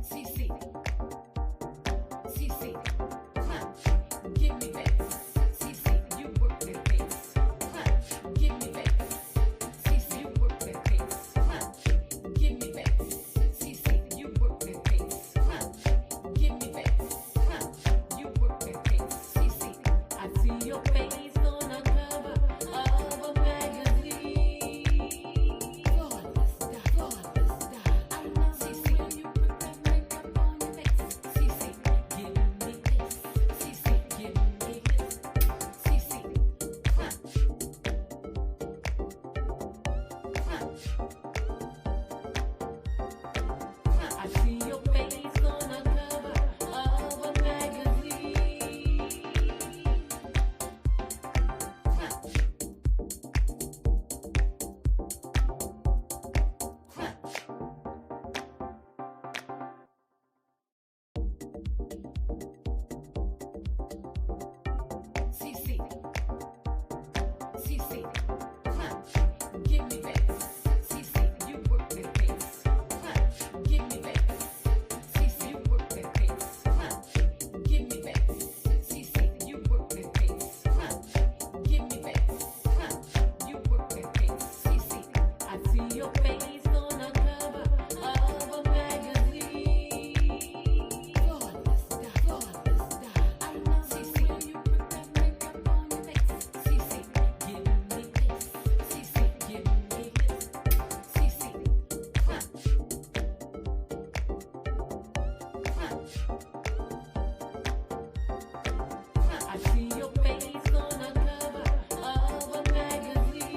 CeeCee, CeeCee, give me bass. CeeCee, you work that bass. Give me bass. CeeCee, you work that bass. Give me bass. CeeCee, you work that bass. Give me bass. You work that bass. CeeCee, I see your face on the cover of a magazine. Flawless style. I know CeeCee, you put that makeup on your face. CeeCee, give me this. CeeCee, give me this. CeeCee, I see your face on the cover of a magazine. CeeCee, CeeCee, give me bass. CeeCee, you work that bass. Give me bass. CeeCee, you work that bass. Give me bass. CeeCee, you work that bass. Give me bass. You work that bass. CeeCee, I see your face on the cover of a magazine. Flawless style. I know CeeCee, you put that makeup on your face. CeeCee, give me this. CeeCee, give me this. CeeCee, I see your face on the cover of a magazine.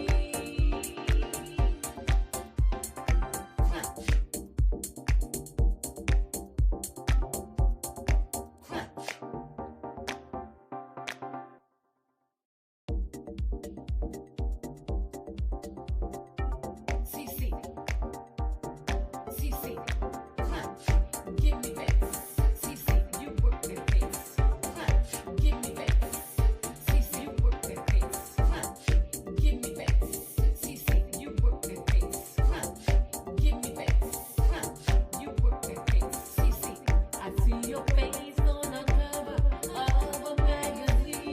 CeeCee, CeeCee, give me bass. CeeCee, you work that bass. Give me bass. CeeCee, you work that bass. Give me bass. CeeCee, you work that bass. Give me bass. You work that bass. CeeCee, I see your face on the cover of a magazine.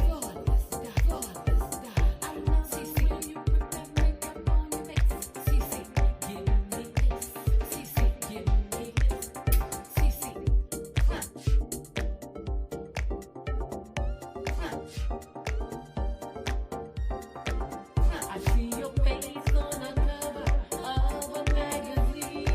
Flawless style. I know CeeCee, you put that makeup on your face. CeeCee, give me this. CeeCee, give me this. CeeCee, I see your face on the cover of a magazine.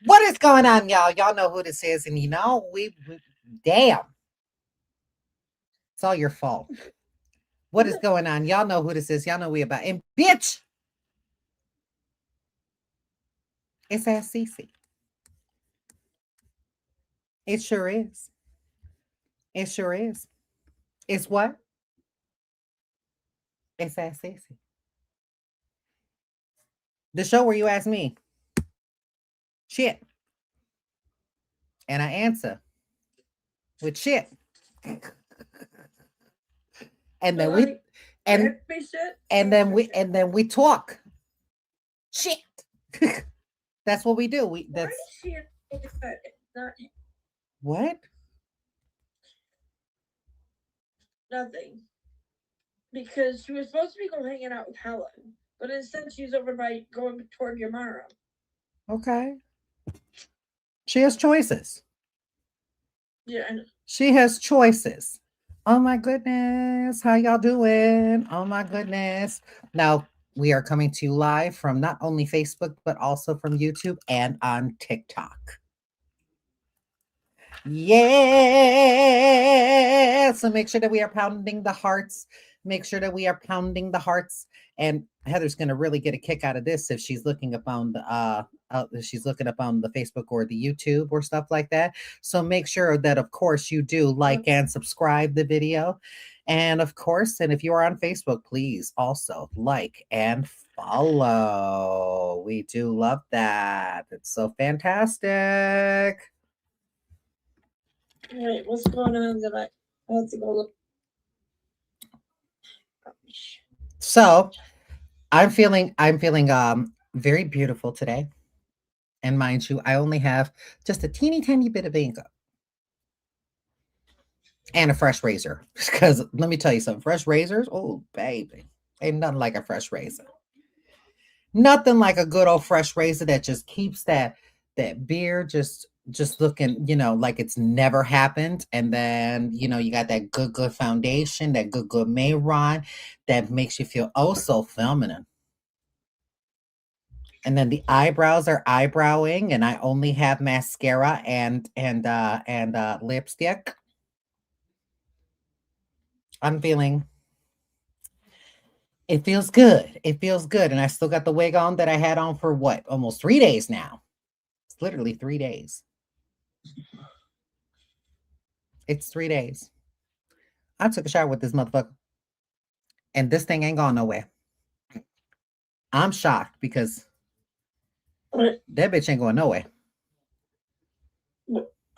What is going on, y'all? Y'all know who this is, and you know, damn, it's all your fault. What is going on? Y'all know who this is. Y'all know we about, and bitch, it's Ask CeeCee. It sure is. It sure is. It's what? It's Ask CeeCee. The show where you ask me shit, and I answer with shit. And then and and then we talk shit. That's what we do. We Why that's is she that not what? nothing? Because she was supposed to be going hanging out with Helen, but instead she's over by going toward your Mara. Okay. She has choices. Yeah, She has choices. Oh my goodness. How y'all doing? Oh my goodness. Now, we are coming to you live from not only Facebook, but also from YouTube and on TikTok. Yeah. So make sure that we are pounding the hearts. Make sure that we are pounding the hearts. And Heather's going to really get a kick out of this if she's looking up on the if she's looking up on the Facebook or the YouTube or stuff like that. So make sure that of course you do like and subscribe the video. And of course, and if you are on Facebook, please also like and follow. We do love that. It's so fantastic. wait, what's going on? That I have to go look. So I'm feeling very beautiful today. And mind you, I only have just a teeny tiny bit of makeup and a fresh razor. Because let me tell you something, fresh razors, oh baby, ain't nothing like a fresh razor. Nothing like a good old fresh razor that just keeps that beard just looking, like it's never happened. And then, you got that good foundation, that good Mayron that makes you feel oh so feminine. And then the eyebrows are eyebrowing, and I only have mascara and lipstick. I'm feeling it feels good. It feels good. And I still got the wig on that I had on for what? Almost 3 days now. It's literally 3 days. It's 3 days. I took a shower with this motherfucker. And this thing ain't gone nowhere. I'm shocked because that bitch ain't going nowhere.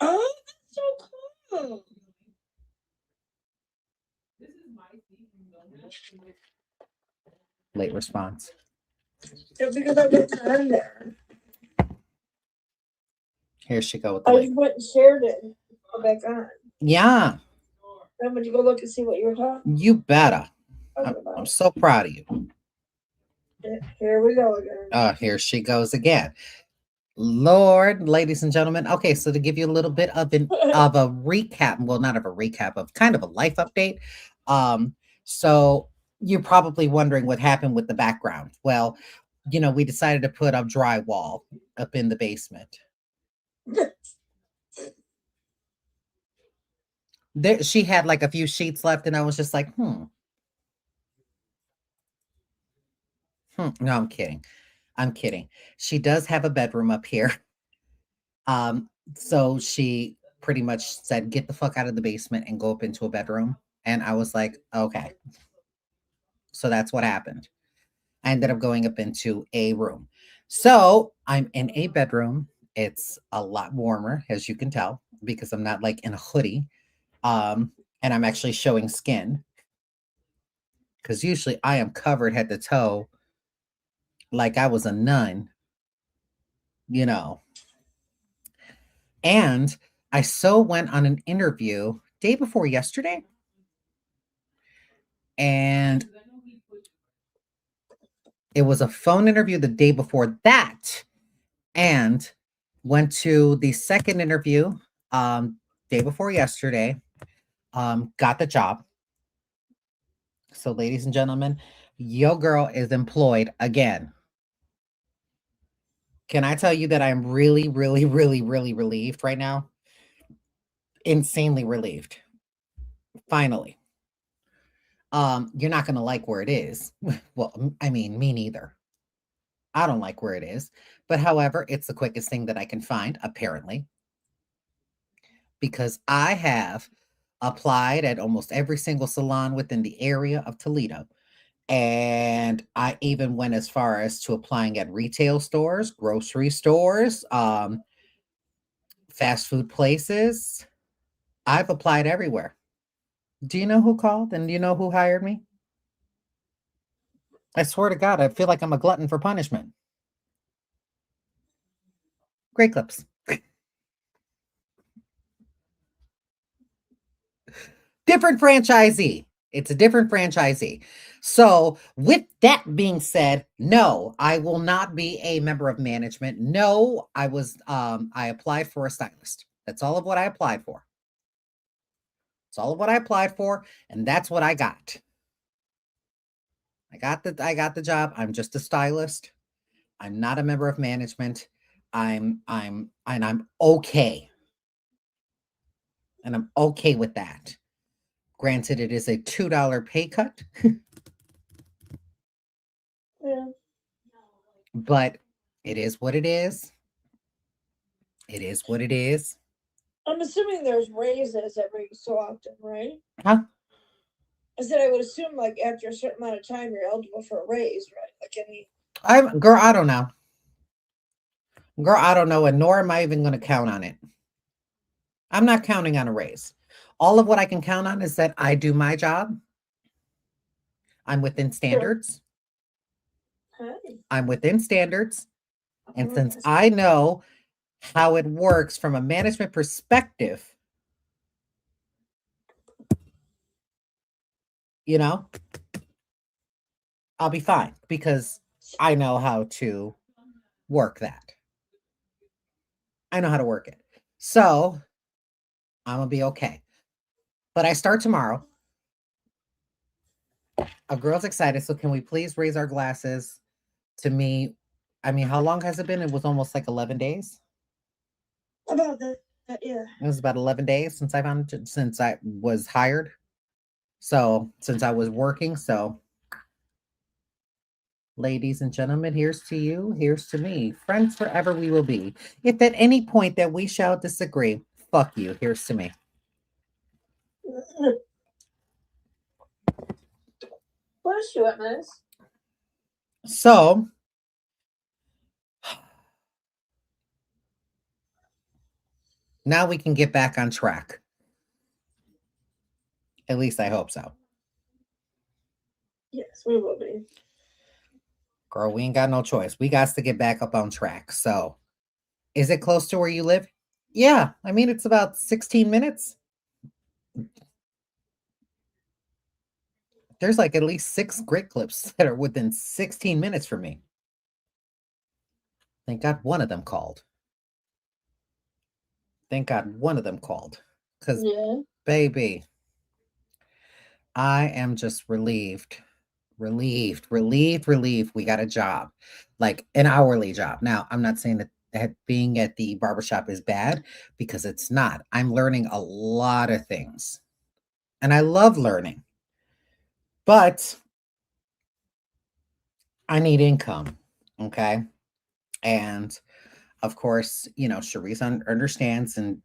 Oh, that's so cool. Late response. Yeah, because I went on there. Here she go with the I link. just went and shared it. Go back on. Yeah, Then would you go look and see what you were talking you better. I'm about? so proud of you. Here we go again. Here she goes again. Lord, ladies and gentlemen. Okay, so to give you a little bit of a recap, well, not of a recap, of kind of a life update. So you're probably wondering what happened with the background. Well, we decided to put up drywall up in the basement. There, she had like a few sheets left, and I was just like, No, I'm kidding. I'm kidding. She does have a bedroom up here. So she pretty much said, get the fuck out of the basement and go up into a bedroom. And I was like, okay. So that's what happened. I ended up going up into a room. So I'm in a bedroom. It's a lot warmer, as you can tell, because I'm not like in a hoodie. And I'm actually showing skin. Because usually I am covered head to toe like I was a nun, you know. And I so went on an interview day before yesterday. And it was a phone interview the day before that. And went to the second interview day before yesterday. Got the job. So, ladies and gentlemen, your girl is employed again. Can I tell you that I'm really, really, really, really relieved right now? Insanely relieved. Finally. You're not gonna like where it is. Well, I mean, me neither. I don't like where it is. But however, it's the quickest thing that I can find, apparently, because I have applied at almost every single salon within the area of Toledo. And I even went as far as to applying at retail stores, grocery stores, fast food places. I've applied everywhere. Do you know who called and do you know who hired me? I swear to God, I feel like I'm a glutton for punishment. Great clips. Different franchisee. It's a different franchisee. So, with that being said, no, I will not be a member of management. No, I applied for a stylist. That's all of what I applied for. It's all of what I applied for, and that's what I got. I got the job. I'm just a stylist. I'm not a member of management. I'm okay. And I'm okay with that. Granted, it is a $2 pay cut, Yeah. but it is what it is. It is what it is. I'm assuming there's raises every so often, right? Huh? I said I would assume like after a certain amount of time you're eligible for a raise, right? Like any. Girl, I don't know. Girl, I don't know, and nor am I even going to count on it. I'm not counting on a raise. All of what I can count on is that I do my job. I'm within standards. Hey. I'm within standards. And Oh, since yes. I know how it works from a management perspective, you know, I'll be fine because I know how to work that. I know how to work it. So I'm going to be okay. But I start tomorrow. A girl's excited. So can we please raise our glasses to me? I mean, how long has it been? It was almost like 11 days. About that, yeah. It was about 11 days since since I was hired. So since I was working. So ladies and gentlemen, here's to you. Here's to me. Friends forever we will be. If at any point that we shall disagree, fuck you. Here's to me. Bless you, Miss. So now we can get back on track. At least I hope so. Yes, we will be. Girl, we ain't got no choice. We got to get back up on track. So, is it close to where you live? Yeah. I mean, it's about 16 minutes. There's like at least 6 great clips that are within 16 minutes from me. Thank God one of them called. Thank God one of them called. Because, Yeah. baby, I am just relieved. Relieved. We got a job, like an hourly job. Now, I'm not saying that being at the barbershop is bad because it's not. I'm learning a lot of things and I love learning, but I need income. Okay. And of course, Sharice understands, and,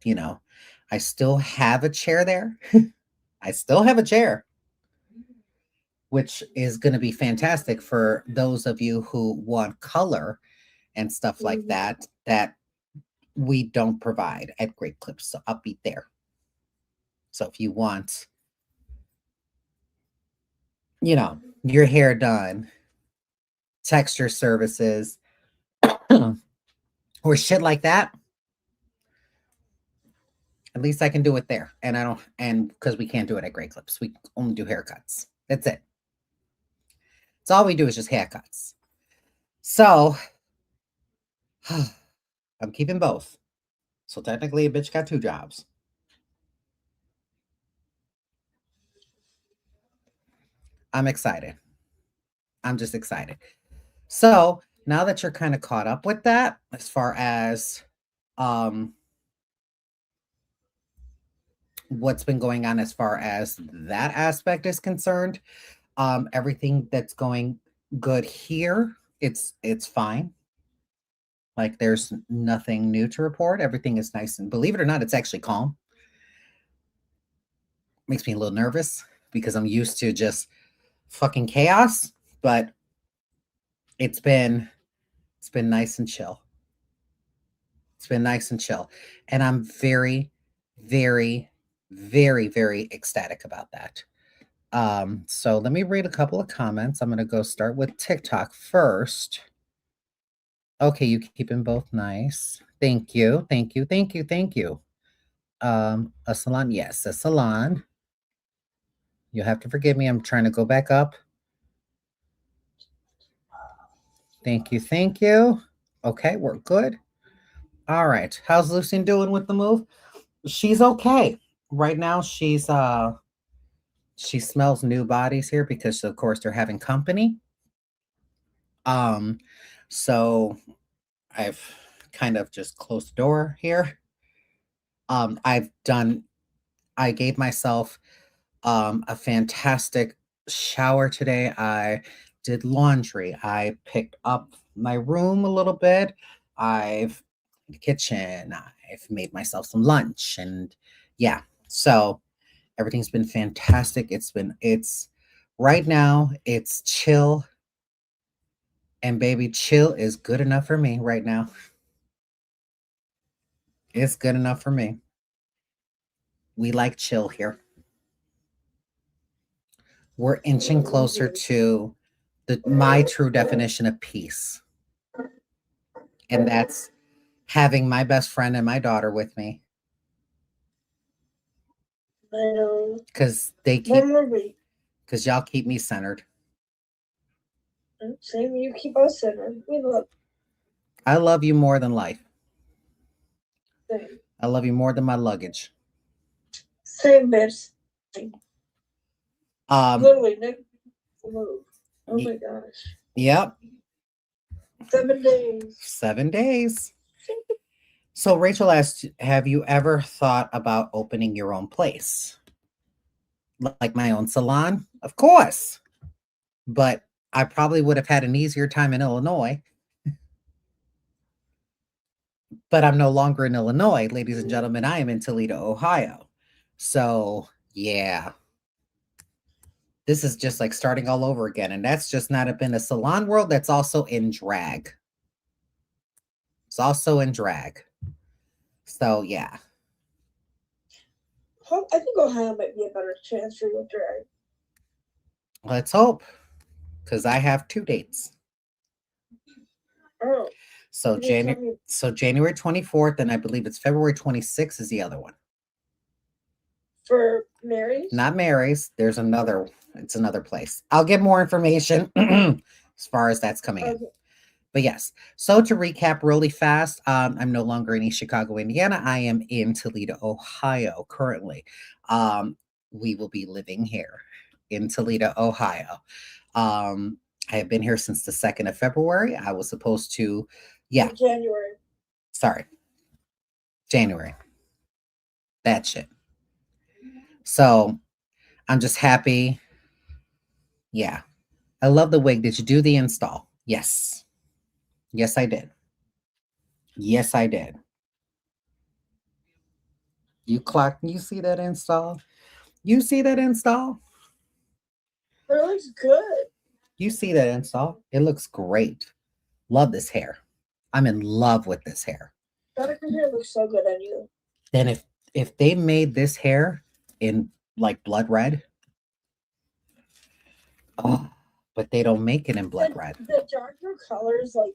I still have a chair there. I still have a chair, which is going to be fantastic for those of you who want color and stuff like that we don't provide at Great Clips. So I'll be there. So if you want, your hair done, texture services, or shit like that, at least I can do it there. And I don't, and because we can't do it at Great Clips, we only do haircuts. That's it. It's all we do is just haircuts. So I'm keeping both. So technically, a bitch got 2 jobs. I'm excited. I'm just excited. So now that you're kind of caught up with that, as far as what's been going on as far as that aspect is concerned, everything that's going good here, it's fine. Like there's nothing new to report. Everything is nice, and believe it or not, it's actually calm. Makes me a little nervous because I'm used to just fucking chaos, but it's been nice and chill. It's been nice and chill. And I'm very, very, very, very ecstatic about that. So let me read a couple of comments. I'm going to go start with TikTok first. Okay, you keep them both nice. Thank you. Thank you. Thank you. Thank you. A salon. Yes, a salon. You'll have to forgive me. I'm trying to go back up. Thank you. Thank you. Okay, we're good. All right. How's Lucian doing with the move? She's okay. Right now she smells new bodies here because of course they're having company. So I've kind of just closed the door here. I gave myself a fantastic shower today. I did laundry. I picked up my room a little bit. I've the kitchen. I've made myself some lunch and yeah. So everything's been fantastic. It's right now it's chill and baby chill is good enough for me right now. It's good enough for me. We like chill here. We're inching closer to my true definition of peace. And that's having my best friend and my daughter with me. I know. Because because y'all keep me centered. Same, you keep us centered. We love. I love you more than life. Same. I love you more than my luggage. Same, bitch. Literally, Nick, move. Oh my gosh. Yep. 7 days. 7 days. So Rachel asked, have you ever thought about opening your own place? Like my own salon? Of course. But I probably would have had an easier time in Illinois. But I'm no longer in Illinois, ladies and gentlemen. I am in Toledo, Ohio. So, yeah. This is just like starting all over again. And that's just not been a salon world. That's also in drag. It's also in drag. So, yeah. I think Ohio might be a better chance for you with drag. Let's hope. Because I have 2 dates. Oh. So January 24th, and I believe it's February 26th is the other one. For Mary's? Not Mary's. It's another place. I'll get more information as far as that's coming in. But yes. So to recap really fast, I'm no longer in East Chicago, Indiana. I am in Toledo, Ohio currently. We will be living here in Toledo, Ohio. I have been here since the 2nd of February. I was supposed to, January. Sorry. January. That shit. So I'm just happy. Yeah. I love the wig. Did you do the install? Yes. Yes, I did. Yes, I did. You see that install? You see that install? It looks good. You see that install? It looks great. Love this hair. I'm in love with this hair. That hair looks so good on you. Then if they made this hair in like blood red, but they don't make it in blood red. The darker colors, like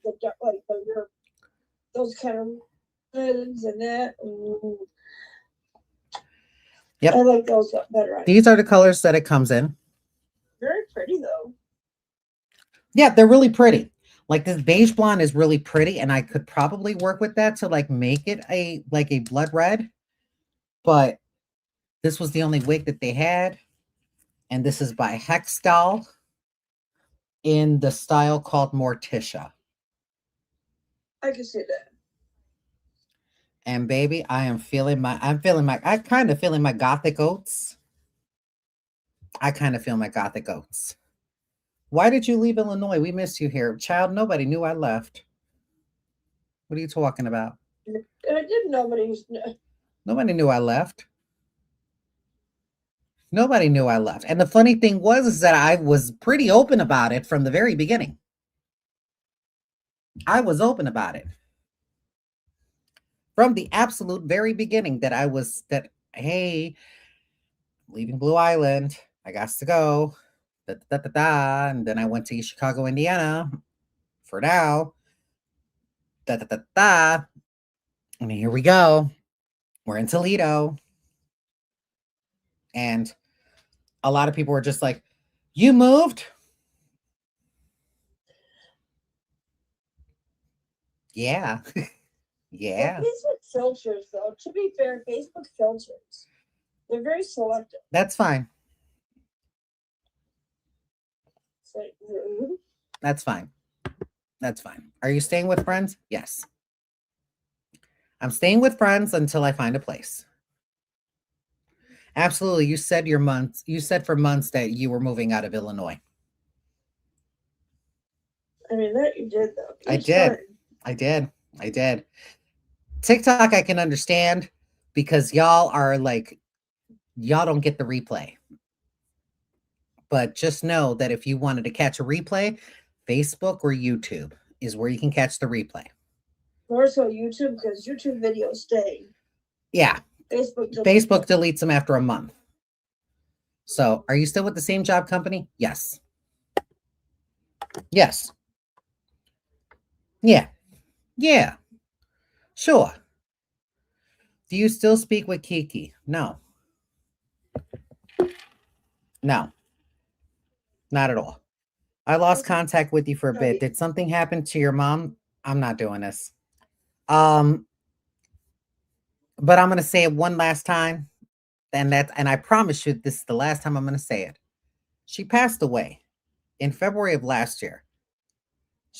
those kind of reds and that. Ooh. Yep. I like those better. These are the colors that it comes in. Very pretty though. Yeah, they're really pretty. Like this beige blonde is really pretty, and I could probably work with that to like make it a blood red. But this was the only wig that they had, and this is by Hextall in the style called Morticia. I can see that. And baby, I kind of feeling my gothic oats. I kind of feel my gothic oats. Why did you leave Illinois? We missed you here. Child, nobody knew I left. What are you talking about? Nobody knew I left. Nobody knew I left. And the funny thing is that I was pretty open about it from the very beginning. I was open about it. From the absolute very beginning hey, leaving Blue Island. I got to go. Da, da, da, da, da. And then I went to Chicago, Indiana for now. Da, da, da, da. And here we go. We're in Toledo. And a lot of people were just like, you moved? Yeah. Yeah. Well, Facebook filters, though. To be fair, Facebook filters. They're very selective. That's fine. It's like, rude. That's fine. That's fine. Are you staying with friends? Yes. I'm staying with friends until I find a place. Absolutely. You said for months that you were moving out of Illinois. I mean, that you did, though. I did. I did. TikTok, I can understand because y'all don't get the replay. But just know that if you wanted to catch a replay, Facebook or YouTube is where you can catch the replay. More so YouTube, because YouTube videos stay. Yeah. Facebook deletes them after a month. So, are you still with the same job company? Yes. Yes. Yeah. Yeah. Sure. Do you still speak with Kiki? No. No. Not at all. I lost contact with you for a bit. Did something happen to your mom? I'm not doing this. But I'm going to say it one last time. And I promise you this is the last time I'm going to say it. She passed away in February of last year.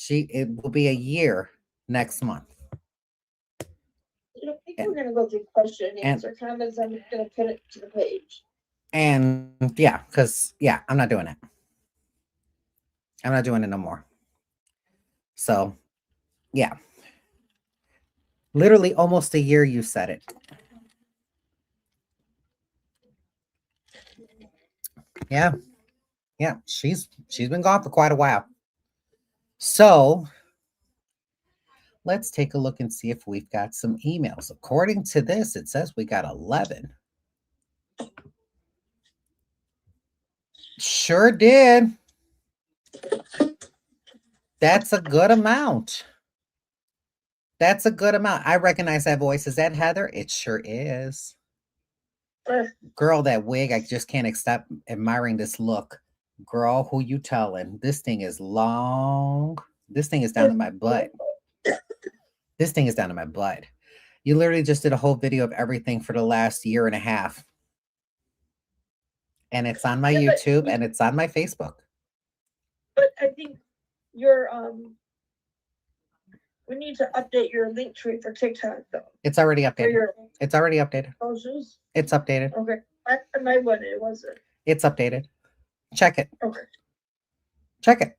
It will be a year next month. You know, people are going to go through question and answer comments. I'm going to put it to the page. And yeah, because I'm not doing it. I'm not doing it no more. So, yeah. Literally almost a year you said it. Yeah. Yeah, she's been gone for quite a while. So, let's take a look and see if we've got some emails. According to this, it says we got 11. Sure did. That's a good amount. That's a good amount. I recognize that voice. Is that Heather? It sure is. Girl, that wig, I just can't stop admiring this look. Girl, who you telling? This thing is long. This thing is down to my butt. This thing is down to my butt. You literally just did a whole video of everything for the last year and a half. And it's on my YouTube and it's on my Facebook. But I think we need to update your link tree for TikTok, though. It's already updated. It's already updated. Socials? It's updated. Okay. My one, it wasn't. It's updated. Check it. Okay. Check it.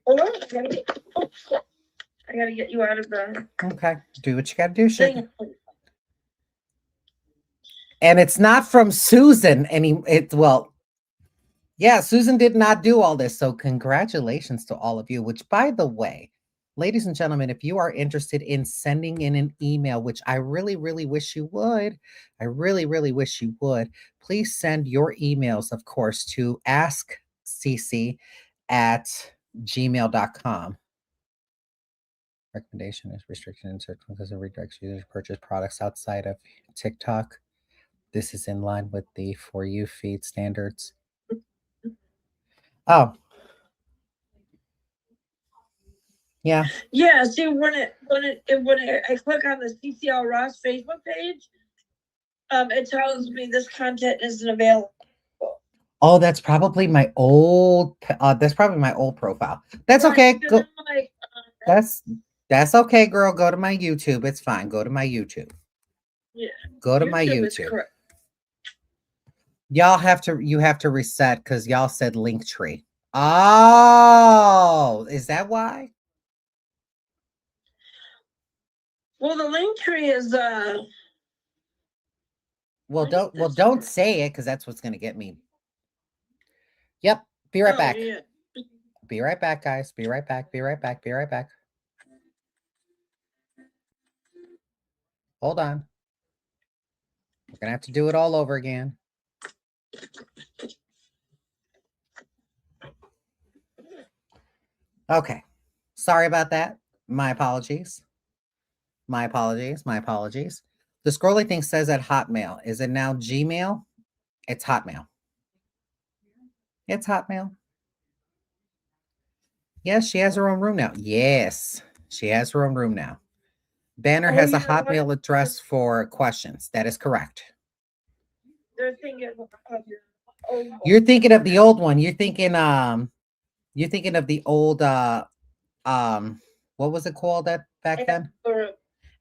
Hold on. I gotta get you out of the... Okay. Do what you gotta do, shit. thing. And it's not from Susan. Yeah, Susan did not do all this. So congratulations to all of you, which, by the way, ladies and gentlemen, if you are interested in sending in an email, which I really, really wish you would, please send your emails, of course, to askcc@gmail.com. Recommendation is restriction in certain because it redirects users to purchase products outside of TikTok. This is in line with the For You feed standards. Oh. Yeah. Yeah, see, when I click on the CeeCee Ross Facebook page, it tells me this content isn't available. Oh, that's probably my old profile. That's okay. Go, that's okay, girl. Go to my YouTube. It's fine. Go to my YouTube. Yeah. Go to my YouTube. You have to reset because y'all said link tree. Oh, is that why? Well, the link tree is Well, don't say it because that's what's gonna get me. Yep. Be right back. Yeah. Be right back, guys. Be right back. Hold on. We're gonna have to do it all over again. Okay. Sorry about that. My apologies. My apologies. My apologies. The scrolly thing says at Hotmail. Is it now Gmail? It's Hotmail. It's Hotmail. Yes, she has her own room now. Yes, she has her own room now. Banner Oh, has a you know what? Hotmail address for questions. That is correct. They're thinking of your old one. You're thinking of the old one. You're thinking of the old what was it called that back then? Or-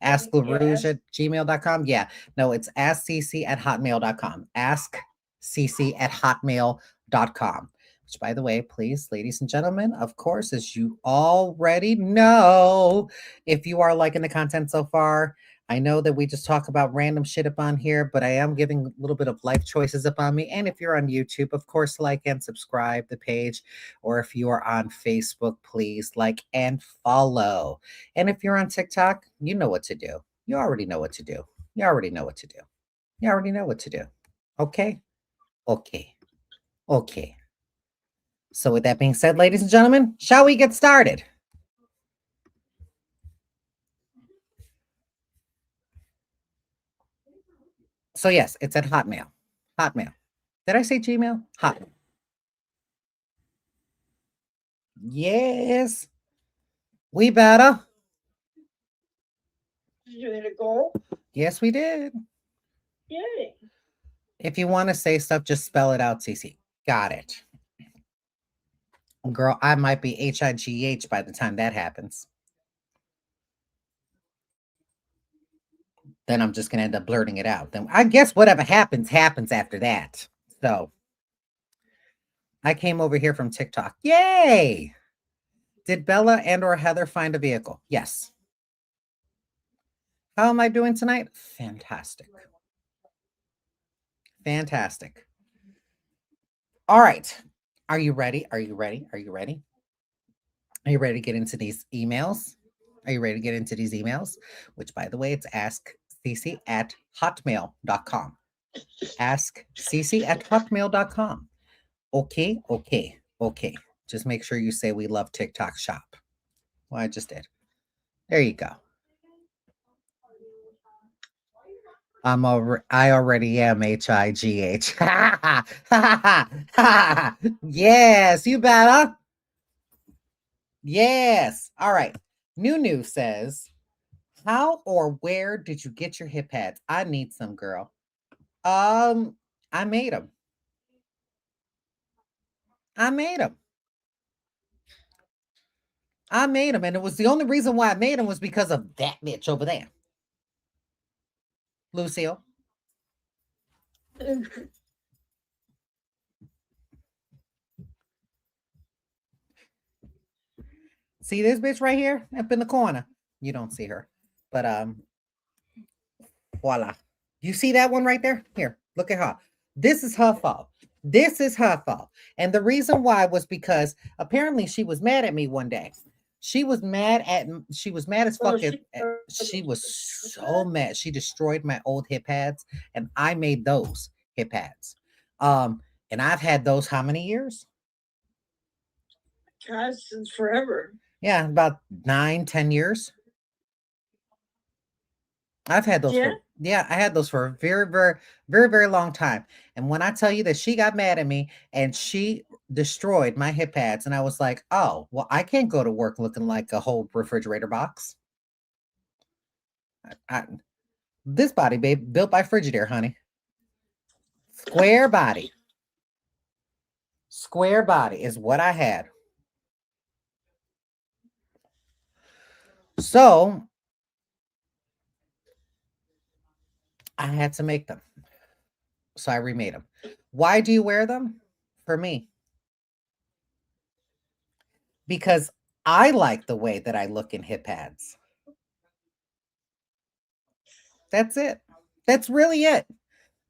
Ask yeah, LaRouge at gmail.com. Yeah. No, it's askcc at hotmail.com. Askcc at hotmail.com. Which, by the way, please, ladies and gentlemen, of course, as you already know, if you are liking the content so far, I know that we just talk about random shit up on here, but I am giving a little bit of life choices up on me. And if you're on YouTube, of course, like and subscribe the page. Or if you are on Facebook, please like and follow. And if you're on TikTok, you know what to do. You already know what to do. You already know what to do. You already know what to do. Okay? Okay. Okay. So, with that being said, ladies and gentlemen, shall we get started? So, yes, it's at Hotmail. Hotmail. Did I say Gmail? Hotmail. Yes. We better. Did you hit a goal? Yes, we did. Yay. If you want to say stuff, just spell it out, CeeCee. Got it. Girl, I might be HIGH by the time that happens. Then I'm just going to end up blurting it out. Then I guess whatever happens, happens after that. So I came over here from TikTok. Yay! Did Bella and or Heather find a vehicle? Yes. How am I doing tonight? Fantastic. Fantastic. All right. Are you ready? Are you ready? Are you ready? Are you ready to get into these emails? Are you ready to get into these emails? Which, by the way, it's askcc at hotmail.com. Askcc at hotmail.com. Okay, okay, okay. Just make sure you say we love TikTok shop. Well, I just did. There you go. I already am HIGH. Yes, you better. Yes. All right. Nunu says, how or where did you get your hip pads? I need some, girl. I made them. I made them. I made them, and it was the only reason why I made them was because of that bitch over there, Lucille. See this bitch right here up in the corner? You don't see her, but voila. You see that one right there? Here, look at her. This is her fault. This is her fault. And the reason why was because apparently she was mad at me one day. She was mad as fuck. She was so mad. She destroyed my old hip pads and I made those hip pads. And I've had those how many years? God, since forever. Yeah, about 9-10 years. I've had those for I had those for a very, very, very, very long time. And when I tell you that she got mad at me and she destroyed my hip pads, and I was like, oh, well, I can't go to work looking like a whole refrigerator box. This body, babe, built by Frigidaire, honey. Square body. Square body is what I had. So I had to make them. So I remade them. Why do you wear them? For me. Because I like the way that I look in hip pads. That's it. That's really it.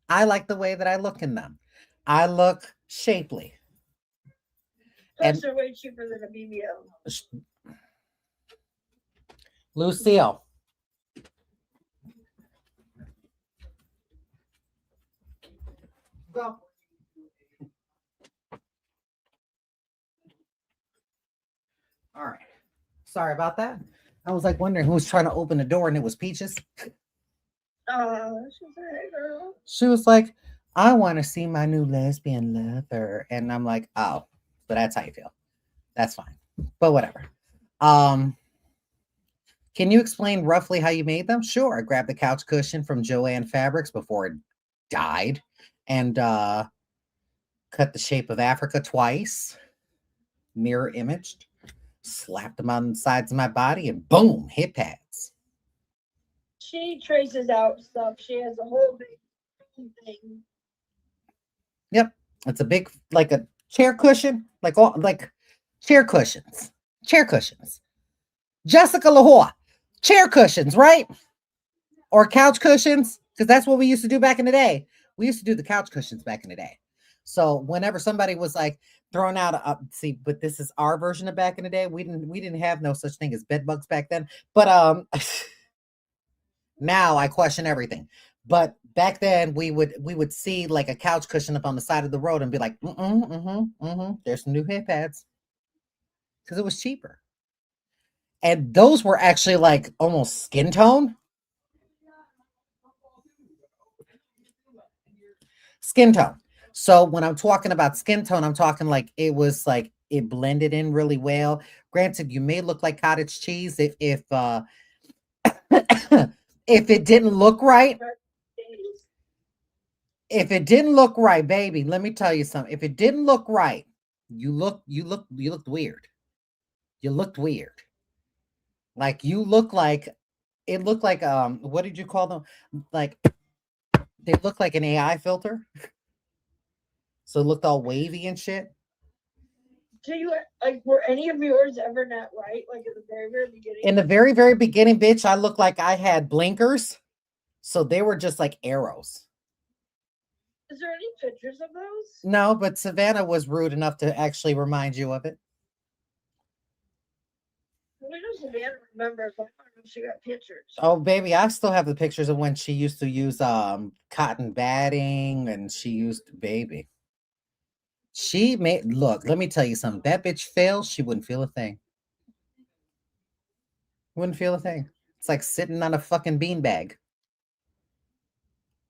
I like the way that I look in them. I look shapely. Plus, they're way cheaper than a BBL. Lucille. Go. All right. Sorry about that. I was like wondering who was trying to open the door, and it was Peaches. She's a hey girl. She was like, I want to see my new lesbian lover. And I'm like, oh, so that's how you feel. That's fine. But whatever. Um, can you explain roughly how you made them? Sure. I grabbed the couch cushion from Joanne Fabrics before it died and cut the shape of Africa twice, mirror imaged, slapped them on the sides of my body, and boom, hip pads. She traces out stuff. She has a whole big thing. Yep. It's a big, like a chair cushion, like chair cushions. Chair cushions. Jessica Lahore. Chair cushions, right? Or couch cushions, because that's what we used to do back in the day. We used to do the couch cushions back in the day. So whenever somebody was like throwing out see, but this is our version of back in the day. We didn't have no such thing as bed bugs back then. But now I question everything. But back then we would see like a couch cushion up on the side of the road and be like, there's some new hip pads. Because it was cheaper. And those were actually like almost skin tone. Skin tone. So when I'm talking about skin tone, I'm talking like it was like it blended in really well. Granted, you may look like cottage cheese if if it didn't look right. If it didn't look right, baby, let me tell you something. If it didn't look right, you looked weird. You looked weird. Like you look like it looked like what did you call them? Like they looked like an AI filter. So it looked all wavy and shit. Do you like were any of yours ever not right? Like at the very, very beginning? In the very, very beginning, bitch, I looked like I had blinkers. So they were just like arrows. Is there any pictures of those? No, but Savannah was rude enough to actually remind you of it. We know Savannah remembers. I don't know if she got pictures. Oh, baby, I still have the pictures of when she used to use cotton batting and she used baby. She made look, let me tell you something. That bitch failed, she wouldn't feel a thing. Wouldn't feel a thing. It's like sitting on a fucking beanbag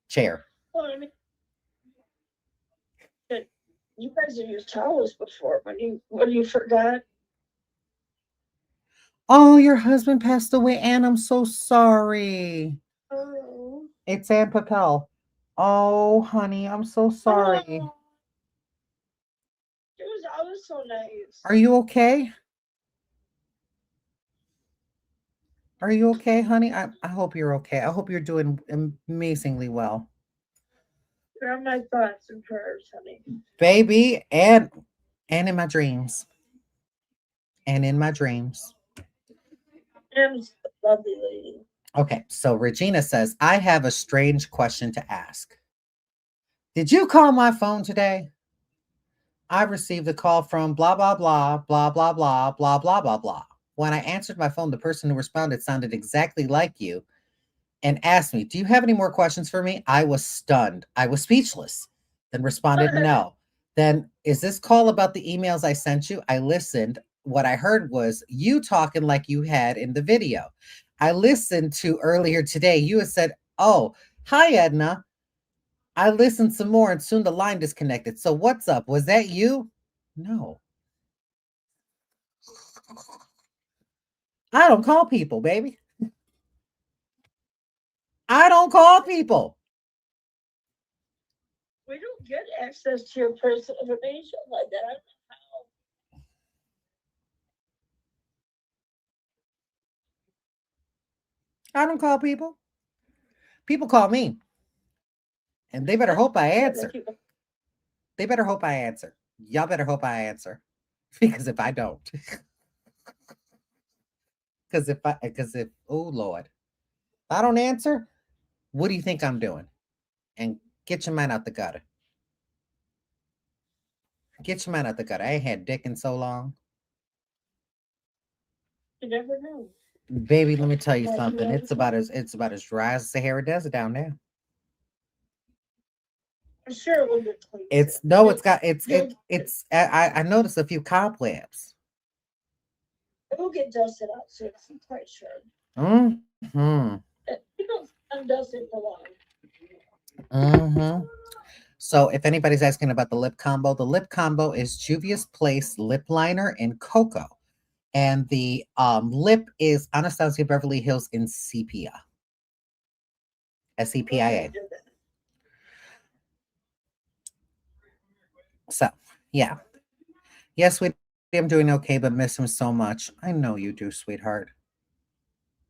chair. Well, I mean, you guys have used towels before. When you forgot. Oh, your husband passed away, and I'm so sorry. Oh. It's Ann Papel. Oh, honey, I'm so sorry. Oh. I was so nice. Are you okay? Are you okay, honey? I hope you're okay. I hope you're doing amazingly well. You're on my thoughts and prayers, honey. Baby, and in my dreams. And in my dreams. M's a lovely lady. Okay, so Regina says, I have a strange question to ask. Did you call my phone today? I received a call from blah, blah, blah, blah, blah, blah, blah, blah, blah, blah. When I answered my phone, the person who responded sounded exactly like you and asked me, do you have any more questions for me? I was stunned. I was speechless. Then responded, no. Then, is this call about the emails I sent you? I listened. What I heard was you talking like you had in the video. I listened to earlier today. You had said, oh, hi, Edna. I listened some more and soon the line disconnected. So what's up? Was that you? No. I don't call people, baby. I don't call people. We don't get access to your personal information like that. I don't know I don't call people. People call me. And they better hope I answer. They better hope I answer. Y'all better hope I answer. Because if I don't. Because if, oh Lord, if I don't answer, what do you think I'm doing? And get your mind out the gutter. Get your mind out the gutter. I ain't had dick in so long. You never know. Baby, let me tell you something. It's about as dry as the Sahara Desert down there. I'm sure it will get clean. I noticed a few cobwebs. It will get dusted out soon. I'm quite sure. Mm-hmm. You don't undust it for long. Mm-hmm. So if anybody's asking about the lip combo is Juvia's Place lip liner in cocoa. And the lip is Anastasia Beverly Hills in sepia. We're gonna SEPIA. do that. So yeah. Yes, sweetie, I'm doing okay, but miss him so much. I know you do, sweetheart.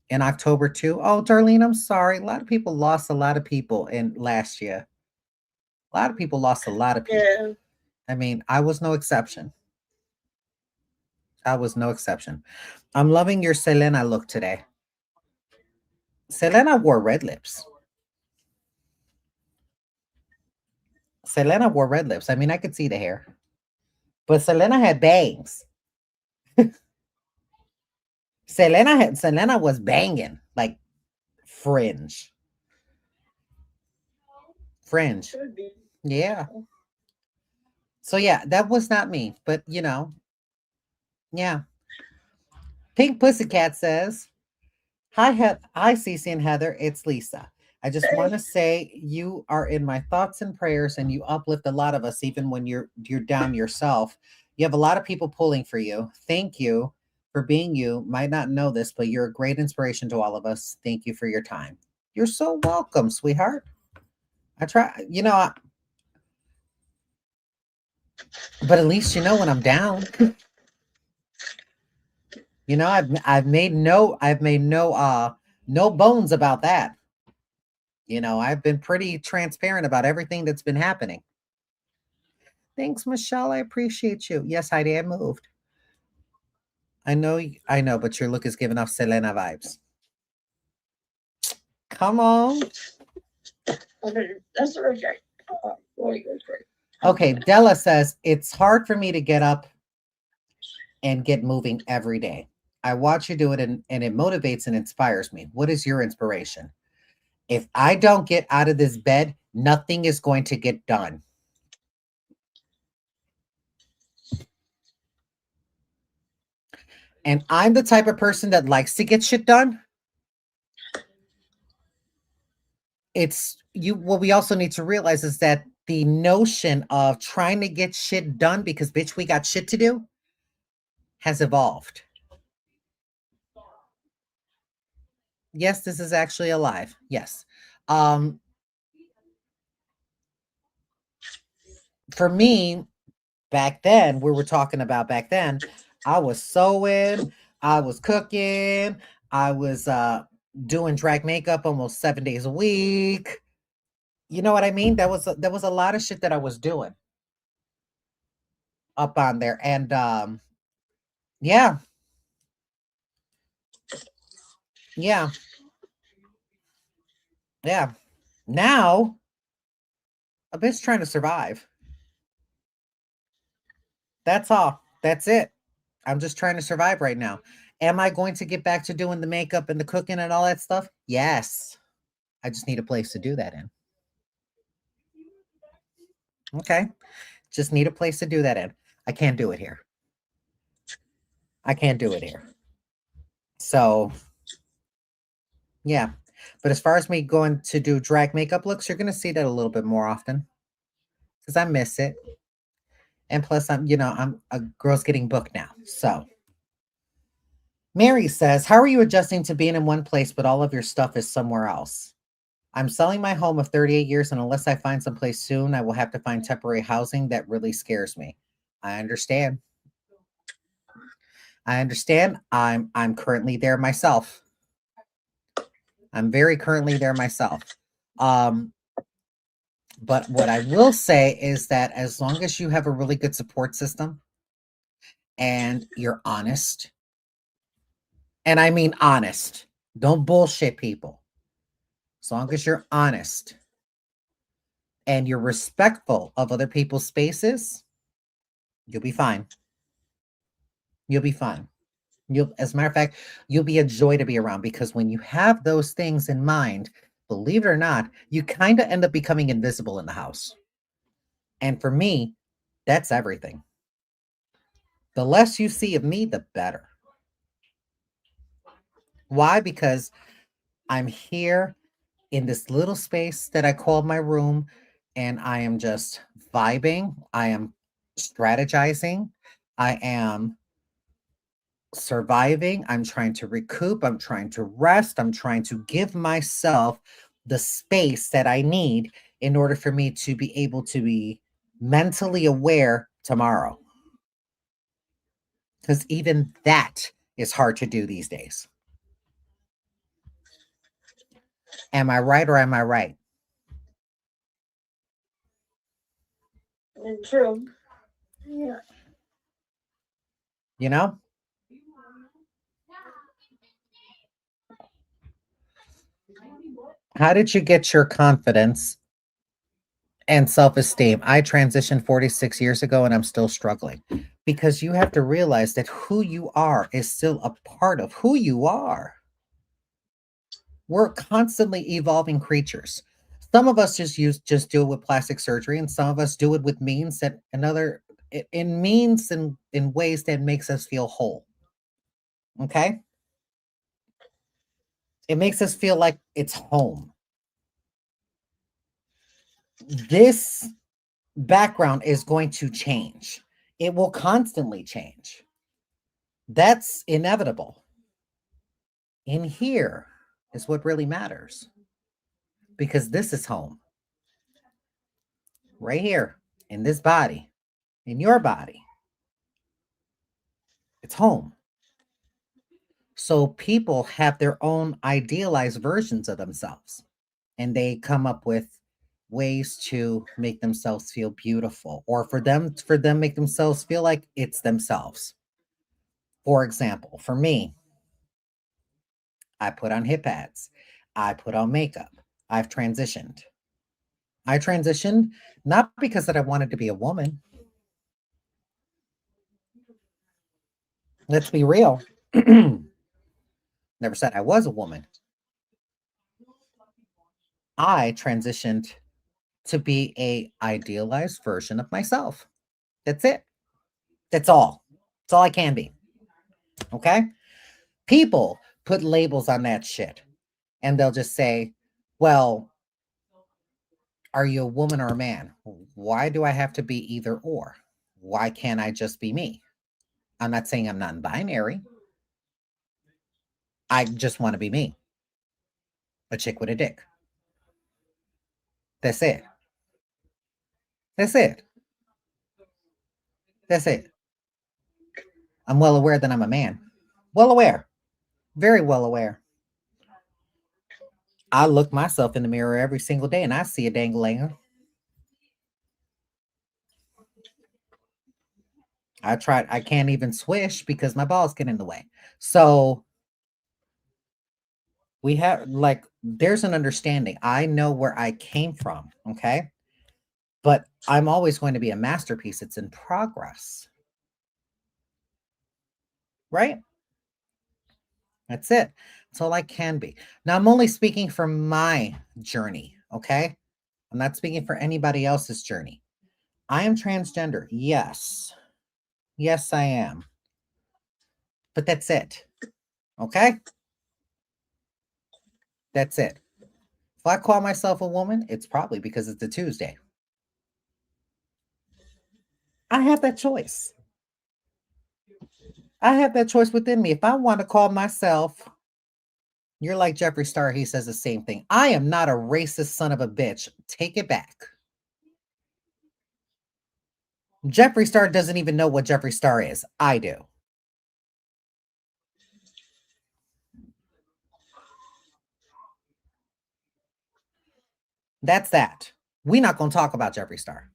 In October too. Oh, Darlene, I'm sorry. A lot of people lost a lot of people in last year. A lot of people lost a lot of people. Yeah. I mean, I was no exception. I was no exception. I'm loving your Selena look today. Selena wore red lips. Selena wore red lips. I mean, I could see the hair, but Selena had bangs. Selena was banging like fringe, fringe. Should be. Yeah. So yeah, that was not me, but yeah. Pink Pussycat says, "Hi, hi, CeeCee and Heather. It's Lisa. I just want Hey, to say you are in my thoughts and prayers, and you uplift a lot of us, even when you're down yourself. You have a lot of people pulling for you. Thank you for being you. Might not know this, but you're a great inspiration to all of us. Thank you for your time. You're so welcome, sweetheart. I try, but at least you know when I'm down. I've made no bones about that. I've been pretty transparent about everything that's been happening. Thanks, Michelle. I appreciate you. Yes, Heidi, I moved. I know, but your look is giving off Selena vibes. Come on. okay, that's okay. Really good. Great. Okay, Della says it's hard for me to get up and get moving every day. I watch you do it and it motivates and inspires me. What is your inspiration? If I don't get out of this bed, nothing is going to get done. And I'm the type of person that likes to get shit done. It's you what we also need to realize is that the notion of trying to get shit done because bitch we got shit to do has evolved. Yes, this is actually alive. Yes. Um for me, back then, we were talking about back then, I was sewing, I was cooking, I was doing drag makeup almost 7 days a week. You know what I mean? There was a lot of shit that I was doing up on there. And yeah, yeah, yeah. Now a bitch trying to survive. That's all. That's it. I'm just trying to survive right now. Am I going to get back to doing the makeup and the cooking and all that stuff? Yes. I just need a place to do that in. Okay. Just need a place to do that in. I can't do it here. I can't do it here. So, yeah. But as far as me going to do drag makeup looks, you're going to see that a little bit more often because I miss it. And plus, I'm a girl's getting booked now. So, Mary says, "How are you adjusting to being in one place, but all of your stuff is somewhere else?" I'm selling my home of 38 years, and unless I find someplace soon, I will have to find temporary housing. That really scares me. I understand. I understand. I'm currently there myself. I'm very currently there myself. Um, but what I will say is that as long as you have a really good support system and you're honest, and I mean honest, don't bullshit people. As long as you're honest and you're respectful of other people's spaces, you'll be fine. You'll be fine. As a matter of fact, you'll be a joy to be around because when you have those things in mind, believe it or not, you kind of end up becoming invisible in the house. And for me, that's everything. The less you see of me, the better. Why? Because I'm here in this little space that I call my room, and I am just vibing. I am strategizing. I am surviving. I'm trying to recoup. I'm trying to rest. I'm trying to give myself the space that I need in order for me to be able to be mentally aware tomorrow. Because even that is hard to do these days. Am I right or am I right? True. Yeah. You know? How did you get your confidence and self esteem? I transitioned 46 years ago and I'm still struggling because you have to realize that who you are is still a part of who you are. We're constantly evolving creatures. Some of us just do it with plastic surgery, and some of us do it with means that another in means and in ways that makes us feel whole. Okay? It makes us feel like it's home. This background is going to change. It will constantly change. That's inevitable. In here is what really matters because this is home. Right here in this body, in your body. It's home. So people have their own idealized versions of themselves and they come up with ways to make themselves feel beautiful or for them make themselves feel like it's themselves. For example, for me, I put on hip pads. I put on makeup. I've transitioned. I transitioned not because that I wanted to be a woman. Let's be real. Never said I was a woman. I transitioned to be a idealized version of myself. That's it. That's all. That's all I can be. Okay? People put labels on that shit and they'll just say, well, are you a woman or a man? Why do I have to be either or? Why can't I just be me? I'm not saying I'm non binary. I just want to be me, a chick with a dick. That's it. That's it. That's it. I'm well aware that I'm a man. Well aware. Very well aware. I look myself in the mirror every single day and I see a dangling. I can't even swish because my balls get in the way. So we have like, there's an understanding. I know where I came from. Okay. But I'm always going to be a masterpiece. It's in progress. Right? That's it. That's all I can be. Now, I'm only speaking from my journey. Okay. I'm not speaking for anybody else's journey. I am transgender. Yes. Yes, I am. But that's it. Okay. That's it. If I call myself a woman, it's probably because it's a Tuesday. I have that choice. I have that choice within me. If I want to call myself, you're like Jeffree Star, he says the same thing. I am not a racist son of a bitch. Take it back. Jeffree Star doesn't even know what Jeffree Star is. I do. That's that. We're not going to talk about Jeffree Star.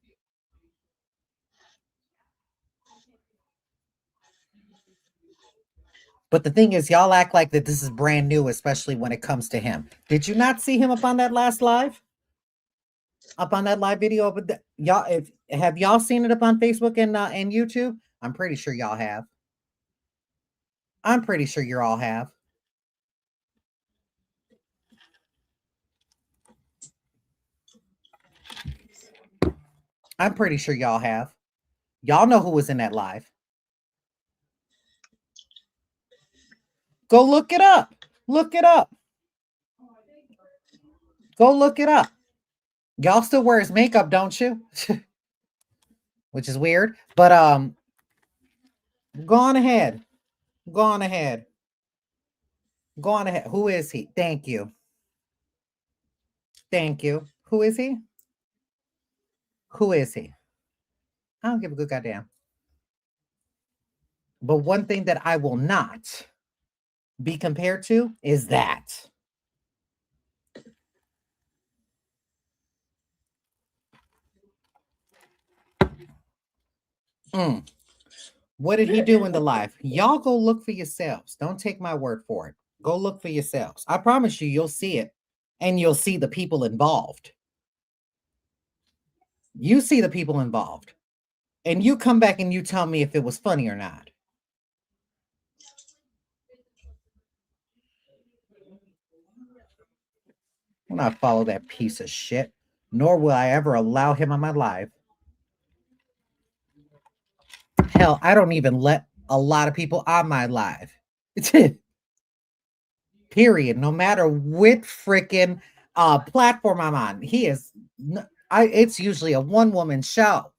But the thing is, y'all act like that this is brand new, especially when it comes to him. Did you not see him up on that last live? Up on that live video? But y'all, if have y'all seen it up on Facebook and YouTube? I'm pretty sure y'all have. I'm pretty sure you all have. I'm pretty sure y'all have. Y'all know who was in that live. Go look it up. Look it up. Go look it up. Y'all still wear his makeup, don't you? Which is weird. But go on ahead. Go on ahead. Go on ahead. Who is he? Thank you. Thank you. Who is he? Who is he? I don't give a good goddamn. But one thing that I will not be compared to is that. What did he do in the life? Y'all go look for yourselves. Don't take my word for it. Go look for yourselves. I promise you, you'll see it. And you'll see the people involved. You see the people involved. And you come back and you tell me if it was funny or not. Will not follow that piece of shit, nor will I ever allow him on my live. Hell, I don't even let a lot of people on my live. Period. No matter what freaking platform I'm on, it's usually a one-woman show.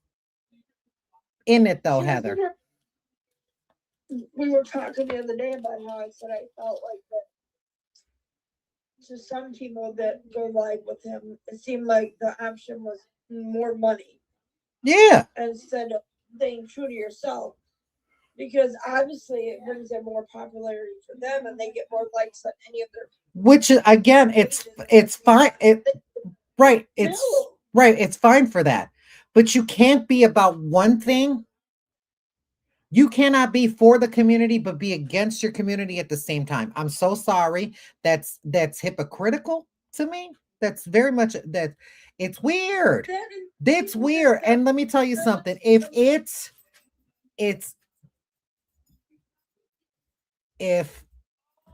In it though, Heather. We were talking the other day about how I said I felt like that. To some people that go live with him, it seemed like the option was more money. Yeah. Instead of staying true to yourself. Because obviously it brings in more popularity for them and they get more likes than any of their. Which again, it's fine. Right. It's fine for that. But you can't be about one thing. You cannot be for the community, but be against your community at the same time. I'm so sorry. That's hypocritical to me. That's very much that. It's weird. That's weird. And let me tell you something. If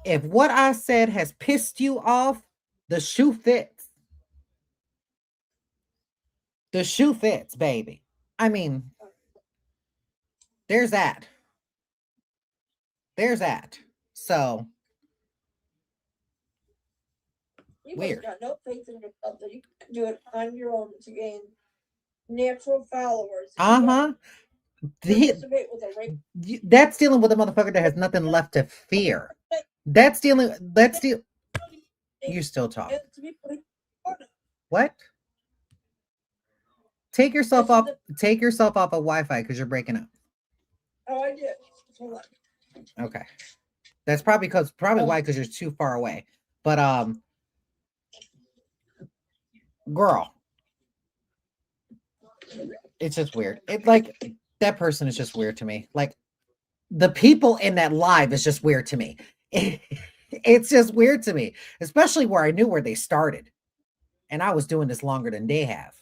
what I said has pissed you off, the shoe fits. The shoe fits, baby. I mean, there's that. There's that. So you weird. Got no faith in yourself that you can do it on your own to gain natural followers. That's dealing with a motherfucker that has nothing left to fear. You still talk. What? Take yourself off of Wi-Fi because you're breaking up. Oh, I did. Hold on. Okay. That's probably why, because you're too far away. But girl, it's just weird. It like that person is just weird to me. Like the people in that live is just weird to me. It's just weird to me, especially where I knew where they started, and I was doing this longer than they have.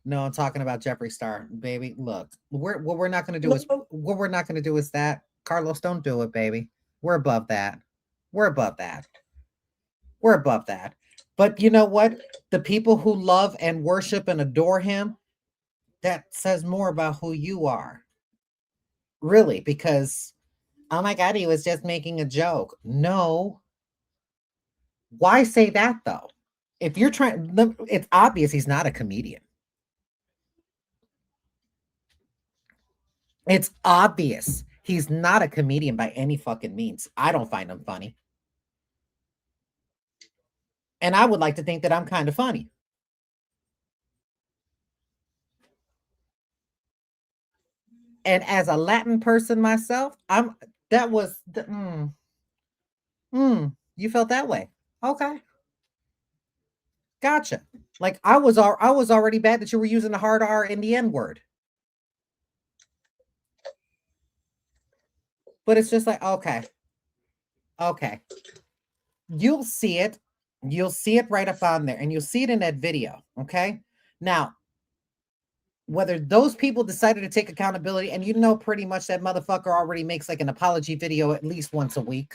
No, I'm talking about Jeffree Star, baby. Look, what we're not going to do is that. Carlos, don't do it, baby. We're above that. We're above that. We're above that. But you know what? The people who love and worship and adore him, that says more about who you are. Really, because, oh my God, he was just making a joke. No. Why say that, though? If you're trying, it's obvious he's not a comedian. It's obvious he's not a comedian by any fucking means. I don't find him funny. And I would like to think that I'm kind of funny. And as a Latin person myself, you felt that way. Okay. Gotcha. Like I was already bad that you were using the hard R and the N word. But it's just like, okay. You'll see it. You'll see it right up on there. And you'll see it in that video. Okay. Now, whether those people decided to take accountability, and you know pretty much that motherfucker already makes like an apology video at least once a week.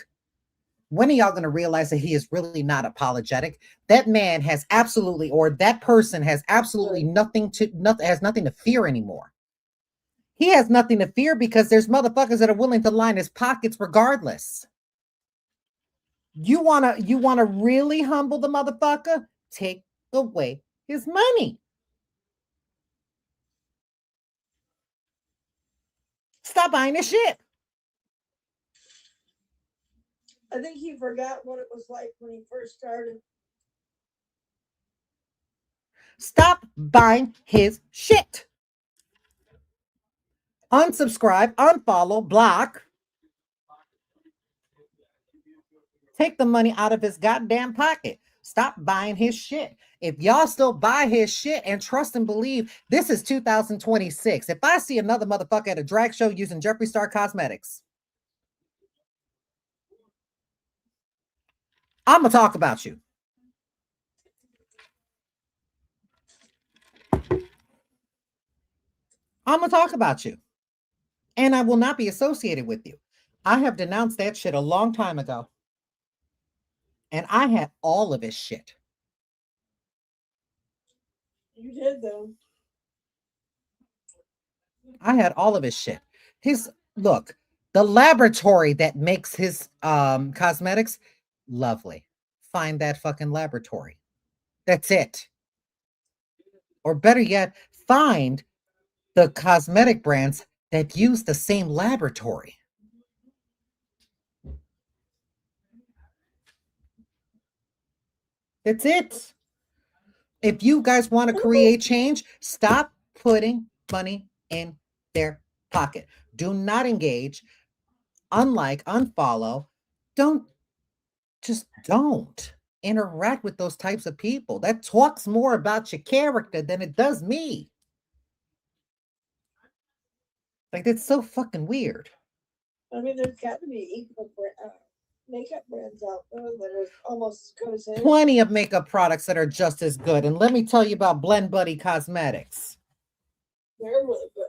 When are y'all going to realize that he is really not apologetic? That man has absolutely, or that person has absolutely nothing to fear anymore. He has nothing to fear because there's motherfuckers that are willing to line his pockets regardless. You wanna really humble the motherfucker? Take away his money. Stop buying his shit. I think he forgot what it was like when he first started. Stop buying his shit. Unsubscribe, unfollow, block. Take the money out of his goddamn pocket. Stop buying his shit. If y'all still buy his shit and trust and believe, this is 2026. If I see another motherfucker at a drag show using Jeffree Star Cosmetics, I'm going to talk about you. I'm going to talk about you. And I will not be associated with you. I have denounced that shit a long time ago. And I had all of his shit. You did, though. I had all of his shit. Look, the laboratory that makes his cosmetics, lovely. Find that fucking laboratory. That's it. Or better yet, find the cosmetic brands that use the same laboratory. That's it. If you guys want to create change, stop putting money in their pocket. Do not engage. Unlike, unfollow. Don't interact with those types of people. That talks more about your character than it does me. Like, that's so fucking weird. I mean, there's got to be equal makeup brands out there that are almost as good as his. Plenty of makeup products that are just as good. And let me tell you about Blend Buddy Cosmetics. They're really good.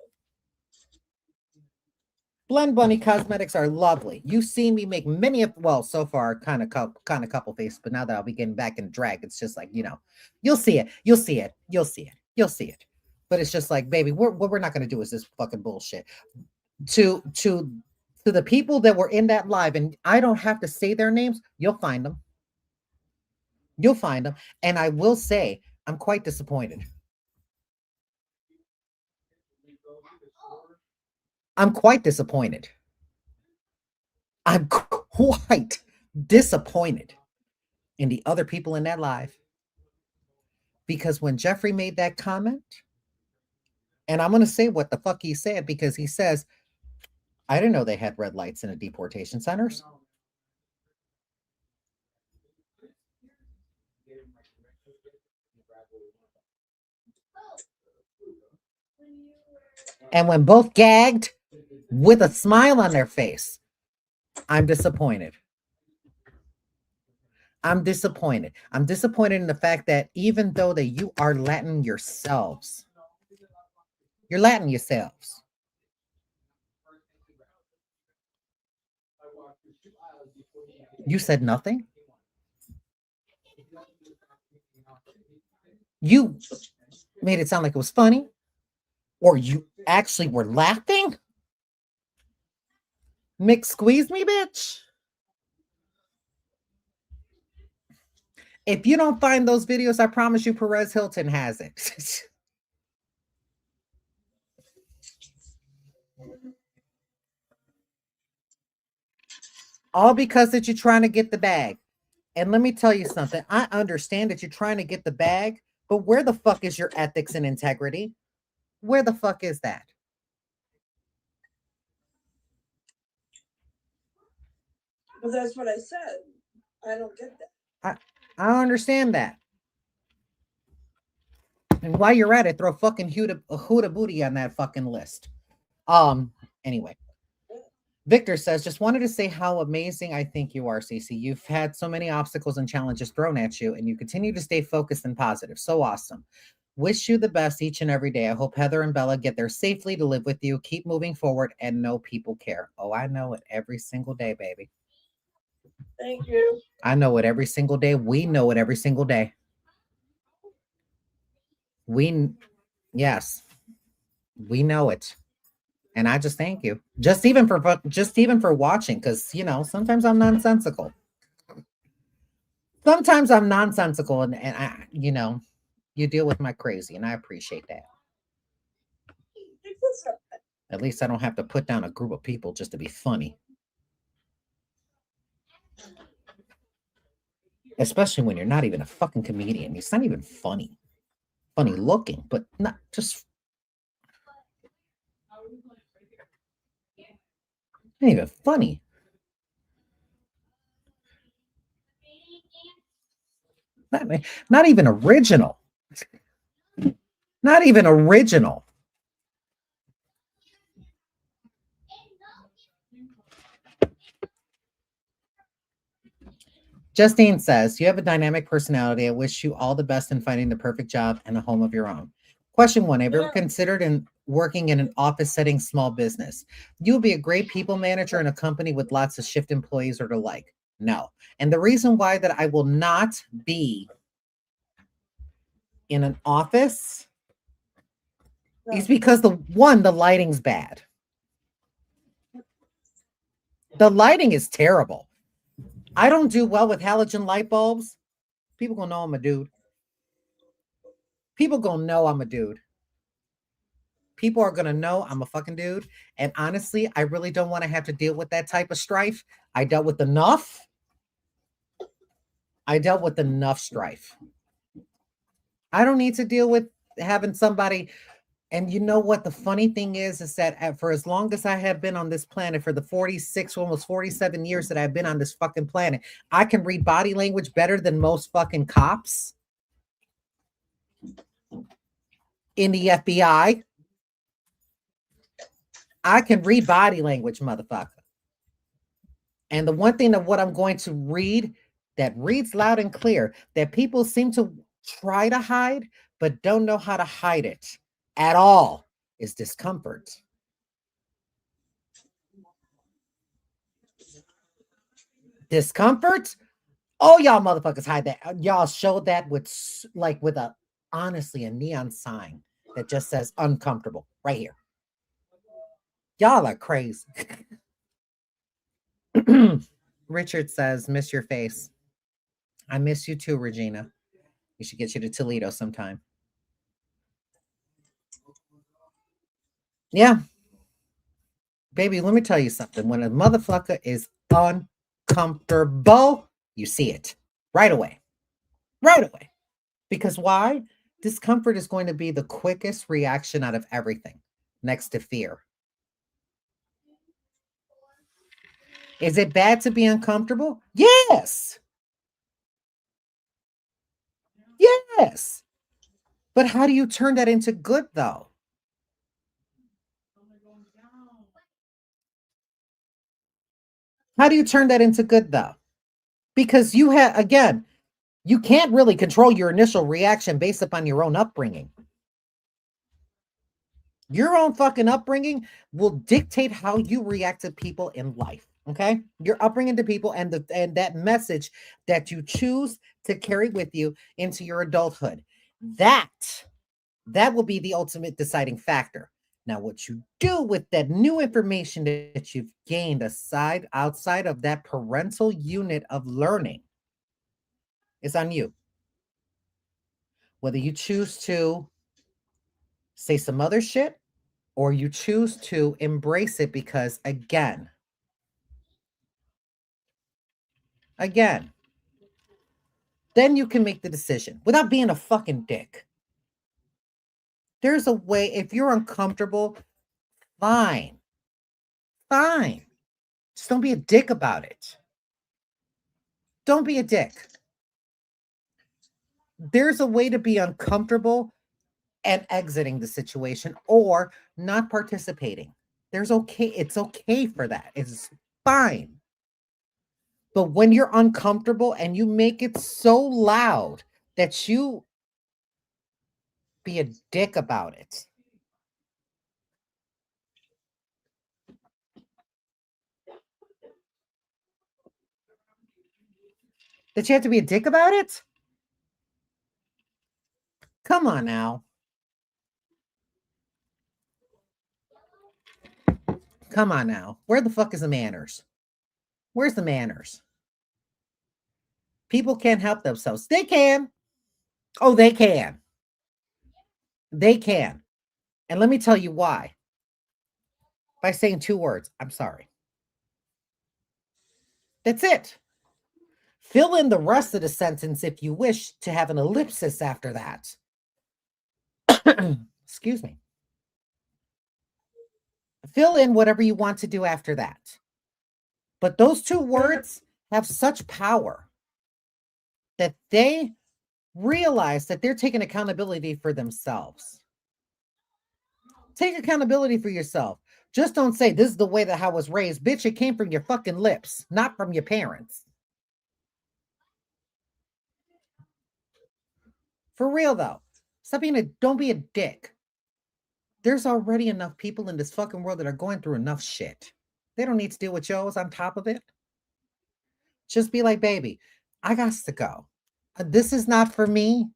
Blend Bunny Cosmetics are lovely. You've seen me make many of, well, so far, kind of couple faces, but now that I'll be getting back in drag, it's just like, you'll see it. You'll see it. You'll see it. You'll see it. But it's just like, baby, what we're not going to do is this fucking bullshit. To the people that were in that live, and I don't have to say their names, you'll find them. You'll find them. And I will say, I'm quite disappointed. I'm quite disappointed. I'm quite disappointed in the other people in that live. Because when Jeffree made that comment, and I'm going to say what the fuck he said, because he says, I didn't know they had red lights in the deportation centers. And when both gagged with a smile on their face, I'm disappointed. I'm disappointed. I'm disappointed in the fact that even though that you are Latin yourselves, you're Latin yourselves. You said nothing? You made it sound like it was funny? Or you actually were laughing? Mick squeeze me, bitch. If you don't find those videos, I promise you Perez Hilton has it. All because that you're trying to get the bag. And let me tell you something. I understand that you're trying to get the bag, but where the fuck is your ethics and integrity? Where the fuck is that? But that's what I said. I don't get that. I understand that. And while you're at it, throw fucking Huda Booty on that fucking list. Anyway. Victor says, just wanted to say how amazing I think you are, CeeCee. You've had so many obstacles and challenges thrown at you, and you continue to stay focused and positive. So awesome. Wish you the best each and every day. I hope Heather and Bella get there safely to live with you. Keep moving forward and know people care. Oh, I know it every single day, baby. Thank you. I know it every single day. We know it every single day. Yes, we know it. And I just thank you. Just even for watching, because you know, sometimes I'm nonsensical. Sometimes I'm nonsensical and I, you know, you deal with my crazy, and I appreciate that. At least I don't have to put down a group of people just to be funny. Especially when you're not even a fucking comedian. It's not even funny. Funny looking, but not just not even funny. Not, not even original. Not even original. Justine says, you have a dynamic personality. I wish you all the best in finding the perfect job and a home of your own. Question one, have you ever considered working in an office setting small business? You would be a great people manager in a company with lots of shift employees or the like. No. And the reason why that I will not be in an office is because the lighting's bad. The lighting is terrible. I don't do well with halogen light bulbs. People gonna know I'm a dude. People gonna know I'm a dude. People are gonna know I'm a fucking dude. And honestly, I really don't want to have to deal with that type of strife. I dealt with enough. Strife. I don't need to deal with having somebody. And you know what? The funny thing is that for as long as I have been on this planet, for the 46, almost 47 years that I've been on this fucking planet, I can read body language better than most fucking cops in the FBI. I can read body language, motherfucker. And the one thing that what I'm going to read that reads loud and clear that people seem to try to hide, but don't know how to hide it at all is discomfort. Discomfort? Oh, y'all motherfuckers hide that. Y'all showed that with a honestly a neon sign that just says uncomfortable right here. Y'all are crazy. Richard says, miss your face. I miss you too, Regina. We should get you to Toledo sometime. Yeah. Baby, let me tell you something. When a motherfucker is uncomfortable, you see it right away. Right away. Because why? Discomfort is going to be the quickest reaction out of everything next to fear. Is it bad to be uncomfortable? Yes. Yes. But how do you turn that into good, though? How do you turn that into good, though? Because you have, again, you can't really control your initial reaction based upon your own upbringing. Your own fucking upbringing will dictate how you react to people in life. Okay, your upbringing to people and that message that you choose to carry with you into your adulthood. That will be the ultimate deciding factor. Now, what you do with that new information that you've gained outside of that parental unit of learning is on you. Whether you choose to say some other shit or you choose to embrace it because, again, then you can make the decision without being a fucking dick. There's a way, if you're uncomfortable, fine. Just don't be a dick about it. Don't be a dick. There's a way to be uncomfortable and exiting the situation or not participating. It's okay for that. It's fine. But when you're uncomfortable and you make it so loud that you be a dick about it. That you have to be a dick about it? Come on now. Come on now. Where the fuck is the manners? Where's the manners? People can't help themselves. They can. Oh, they can. They can. And let me tell you why. By saying 2 words, I'm sorry. That's it. Fill in the rest of the sentence if you wish to have an ellipsis after that. Excuse me. Fill in whatever you want to do after that. But those 2 words have such power that they realize that they're taking accountability for themselves. Take accountability for yourself. Just don't say, this is the way that I was raised. Bitch, it came from your fucking lips, not from your parents. For real, though. Stop being don't be a dick. There's already enough people in this fucking world that are going through enough shit. They don't need to deal with yours on top of it. Just be like, baby, I got to go. This is not for me.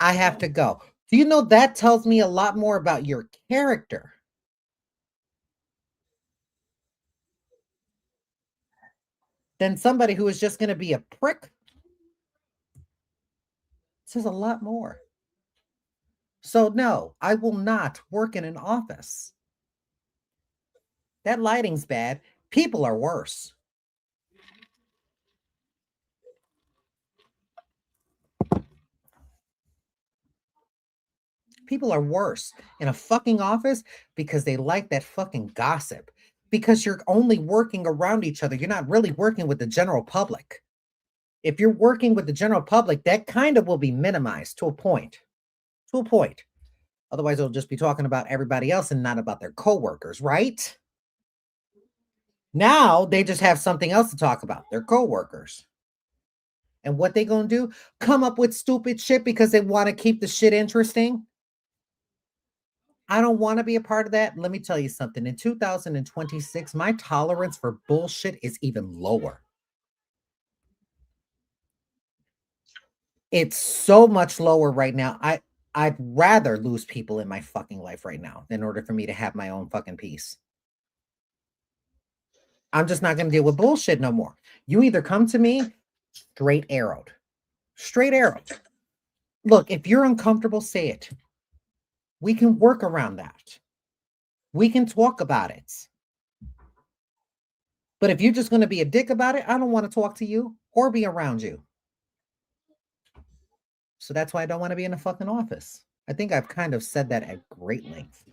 I have to go. Do you know that tells me a lot more about your character than somebody who is just going to be a prick? It says a lot more. So no, I will not work in an office. That lighting's bad. People are worse. People are worse in a fucking office because they like that fucking gossip. Because you're only working around each other. You're not really working with the general public. If you're working with the general public, that kind of will be minimized to a point. To a point. Otherwise, it'll just be talking about everybody else and not about their coworkers, right? Now they just have something else to talk about, their coworkers. And what they gonna do? Come up with stupid shit because they want to keep the shit interesting? I don't want to be a part of that. Let me tell you something. In 2026, my tolerance for bullshit is even lower. It's so much lower right now. I'd rather lose people in my fucking life right now in order for me to have my own fucking peace. I'm just not going to deal with bullshit no more. You either come to me straight arrowed. Straight arrowed. Look, if you're uncomfortable, say it. We can work around that. We can talk about it. But if you're just going to be a dick about it, I don't want to talk to you or be around you. So that's why I don't want to be in a fucking office. I think I've kind of said that at great length.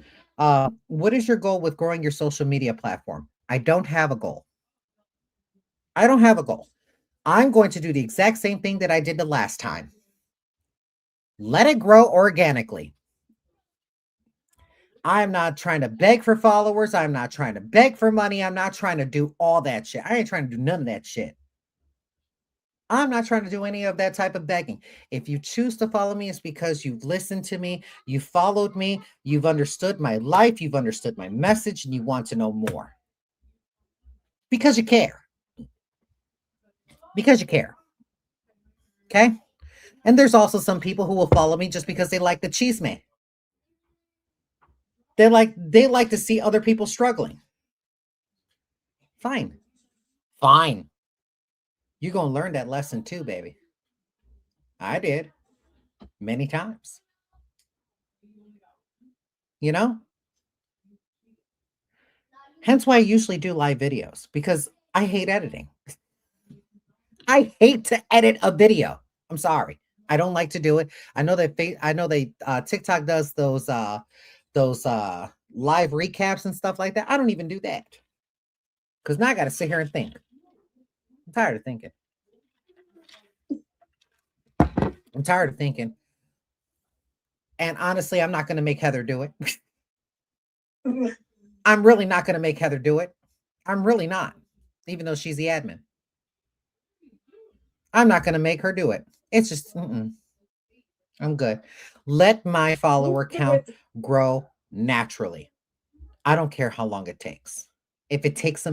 What is your goal with growing your social media platform? I don't have a goal. I don't have a goal. I'm going to do the exact same thing that I did the last time. Let it grow organically. I'm not trying to beg for followers. I'm not trying to beg for money. I'm not trying to do all that shit. I ain't trying to do none of that shit. I'm not trying to do any of that type of begging. If you choose to follow me, it's because you've listened to me, you followed me, you've understood my life, you've understood my message, and you want to know more. Because you care. Because you care. Okay? And there's also some people who will follow me just because they like the cheese man. They like to see other people struggling. Fine. Fine. You're going to learn that lesson too, baby. I did. Many times. You know? Hence why I usually do live videos, because I hate editing. I hate to edit a video. I'm sorry. I don't like to do it. I know that TikTok does those live recaps and stuff like that. I don't even do that. Because now I got to sit here and think. I'm tired of thinking. And honestly, I'm not going to make Heather do it. I'm really not going to make Heather do it. I'm really not. Even though she's the admin. I'm not going to make her do it. It's just, I'm good. Let my follower count grow naturally. I don't care how long it takes. If it takes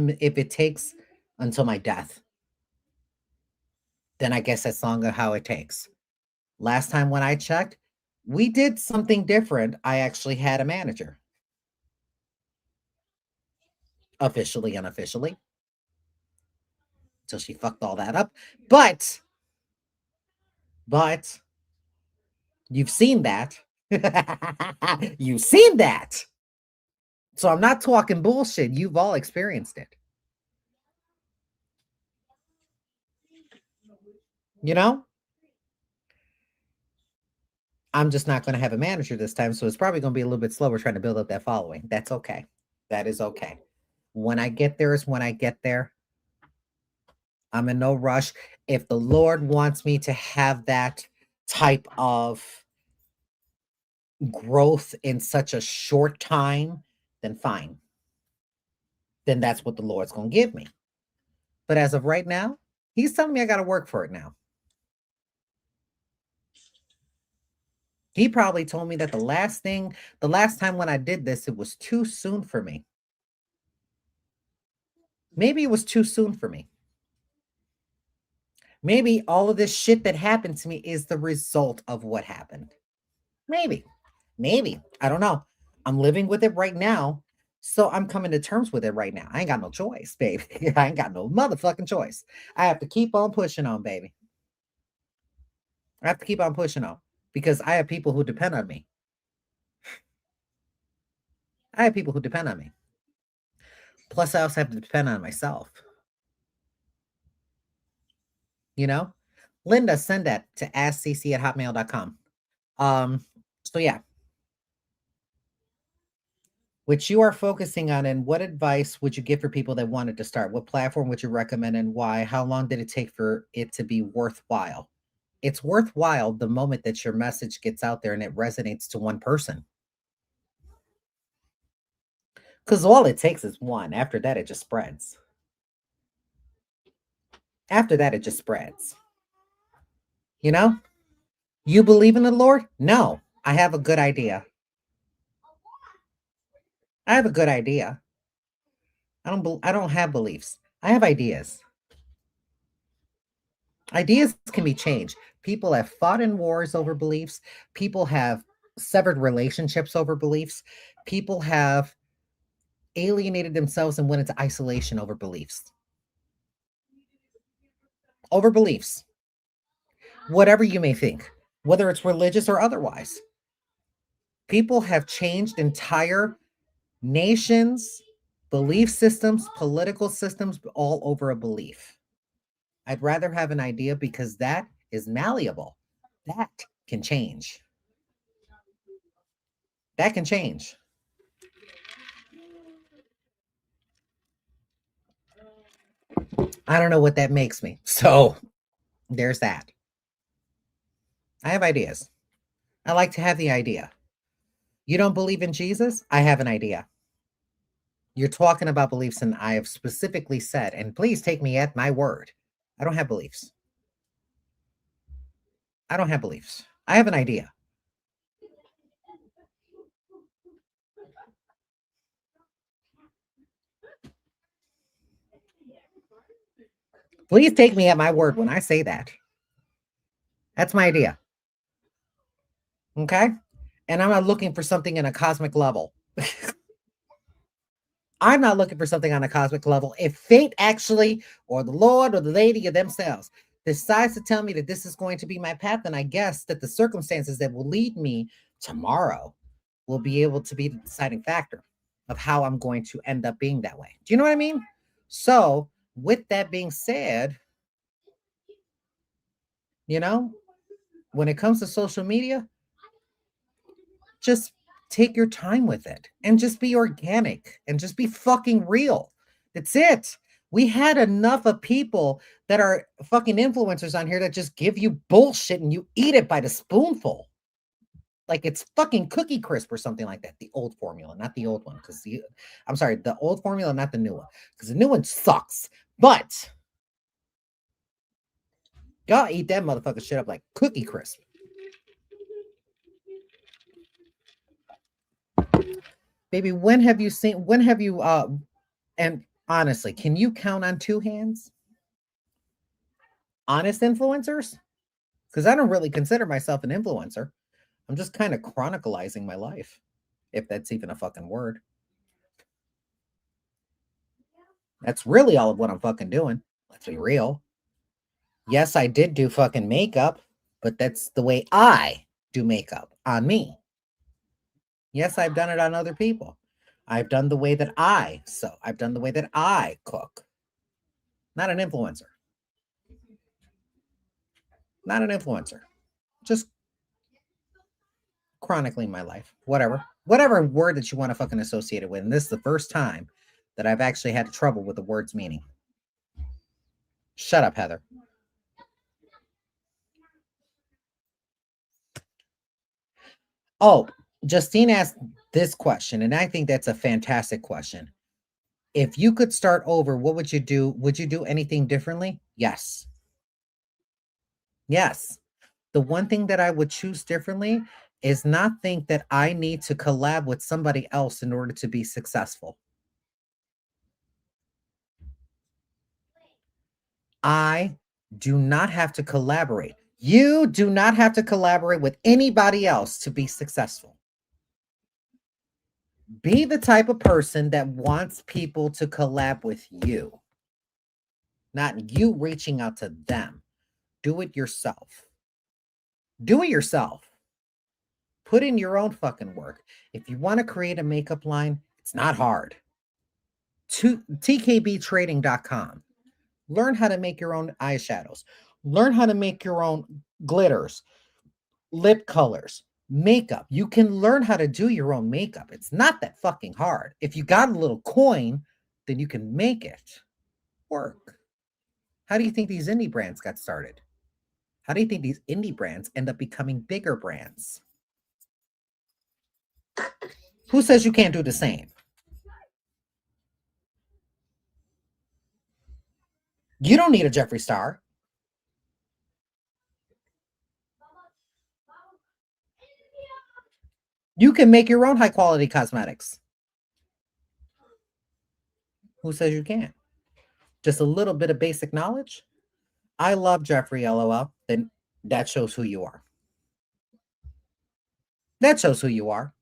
until my death, then I guess that's longer how it takes. Last time when I checked, we did something different. I actually had a manager. officially, unofficially, until she fucked all that up. But you've seen that. You've seen that. So I'm not talking bullshit. You've all experienced it. You know? I'm just not going to have a manager this time, so it's probably going to be a little bit slower trying to build up that following. That's okay. That is okay. When I get there is when I get there. I'm in no rush. If the Lord wants me to have that type of growth in such a short time, then fine. Then that's what the Lord's going to give me. But as of right now, He's telling me I got to work for it now. He probably told me that the last time when I did this, it was too soon for me. Maybe it was too soon for me. Maybe all of this shit that happened to me is the result of what happened. Maybe. I don't know. I'm living with it right now. So I'm coming to terms with it right now. I ain't got no choice, baby. I ain't got no motherfucking choice. I have to keep on pushing on, baby. I have to keep on pushing on because I have people who depend on me. Plus, I also have to depend on myself. You know? Linda, send that to askcc@hotmail.com. So yeah. Which you are focusing on, and what advice would you give for people that wanted to start? What platform would you recommend and why? How long did it take for it to be worthwhile? It's worthwhile the moment that your message gets out there and it resonates to one person. Because all it takes is one. After that, it just spreads. You know? You believe in the Lord? No. I have a good idea. I don't have beliefs. I have ideas. Ideas can be changed. People have fought in wars over beliefs. People have severed relationships over beliefs. People have alienated themselves and went into isolation over beliefs. Over beliefs. Whatever you may think, whether it's religious or otherwise. People have changed entire nations, belief systems, political systems, all over a belief. I'd rather have an idea because that is malleable. That can change. That can change. I don't know what that makes me. So there's that. I have ideas. I like to have the idea. You don't believe in Jesus? I have an idea. You're talking about beliefs, and I have specifically said, and please take me at my word. I don't have beliefs. I have an idea. Please take me at my word when I say that. That's my idea. Okay? And I'm not looking for something in a cosmic level. I'm not looking for something on a cosmic level. If fate actually, or the Lord or the lady or themselves, decides to tell me that this is going to be my path, then I guess that the circumstances that will lead me tomorrow will be able to be the deciding factor of how I'm going to end up being that way. Do you know what I mean? So, with that being said, when it comes to social media, just take your time with it and just be organic and just be fucking real. That's it. We had enough of people that are fucking influencers on here that just give you bullshit and you eat it by the spoonful. Like it's fucking Cookie Crisp or something like that. The old formula, not the old one. I'm sorry, the old formula, not the new one. Because the new one sucks. But y'all eat that motherfucker shit up like Cookie Crisp. Baby, when have you and honestly, can you count on two hands? Honest influencers? Because I don't really consider myself an influencer. I'm just kind of chronicalizing my life, if that's even a fucking word. That's really all of what I'm fucking doing. Let's be real. Yes, I did do fucking makeup, but that's the way I do makeup on me. Yes, I've done it on other people. I've done the way that I sew. I've done the way that I cook. Not an influencer. Not an influencer. Just chronically my life. Whatever word that you want to fucking associate it with. And this is the first time that I've actually had trouble with the word's meaning. Shut up, Heather. Oh, Justine asked this question, and I think that's a fantastic question. If you could start over, what would you do? Would you do anything differently? Yes. Yes. The one thing that I would choose differently is not think that I need to collab with somebody else in order to be successful. I do not have to collaborate. You do not have to collaborate with anybody else to be successful. Be the type of person that wants people to collab with you, not you reaching out to them. Do it yourself. Do it yourself. Put in your own fucking work. If you want to create a makeup line, it's not hard. tkbtrading.com. Learn how to make your own eyeshadows. Learn how to make your own glitters, lip colors, makeup. You can learn how to do your own makeup. It's not that fucking hard. If you got a little coin, then you can make it work. How do you think these indie brands got started? How do you think these indie brands end up becoming bigger brands? Who says you can't do the same? You don't need a Jeffree Star. You can make your own high quality cosmetics. Who says you can't? Just a little bit of basic knowledge. I love Jeffree, LOL. Then that shows who you are. That shows who you are.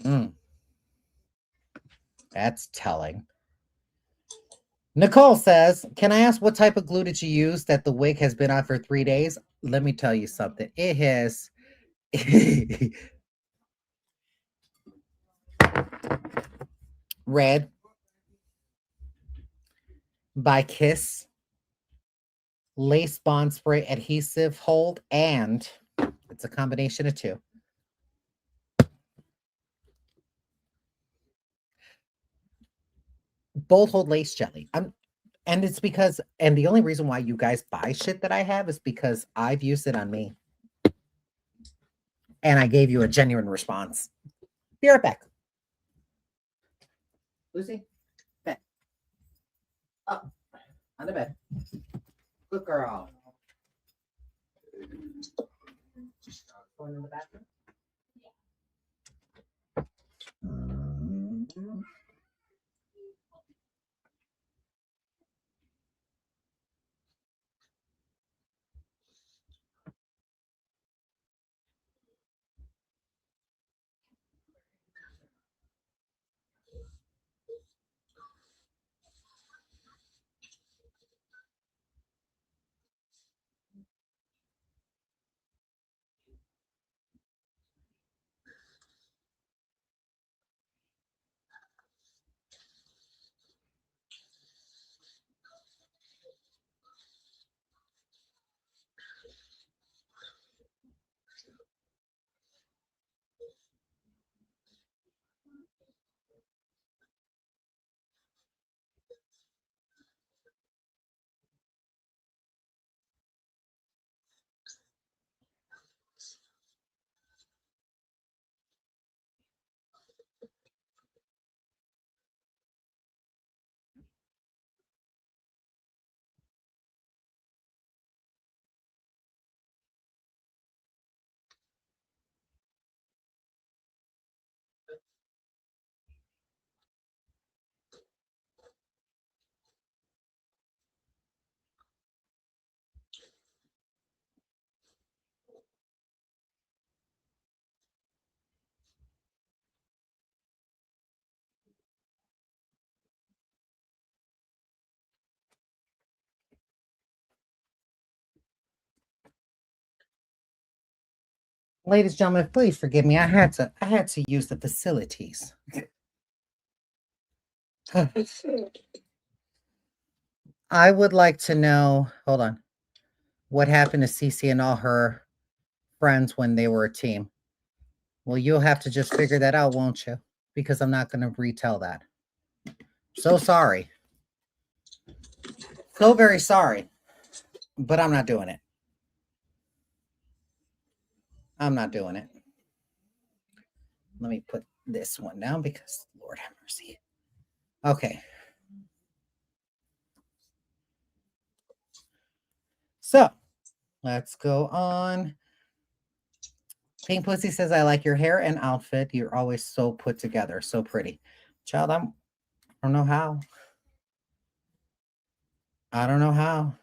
Mm, that's telling. Nicole says, can I ask what type of glue did you use that the wig has been on for 3 days? Let me tell you something. It has Red by Kiss, Lace Bond Spray Adhesive Hold, and it's a combination of two. Both hold lace jelly. And it's because, and the only reason why you guys buy shit that I have is because I've used it on me. And I gave you a genuine response. Be right back. Lucy, bed. Up on the bed. Good girl. Going in the bathroom? Mm-hmm. Ladies and gentlemen, please forgive me. I had to use the facilities. I would like to know, hold on, what happened to CeeCee and all her friends when they were a team. Well, you'll have to just figure that out, won't you? Because I'm not going to retell that. So sorry. So very sorry. But I'm not doing it. I'm not doing it. Let me put this one down because Lord have mercy. Okay. So let's go on. Pink Pussy says, I like your hair and outfit. You're always so put together. So pretty. Child, I don't know how. I don't know how.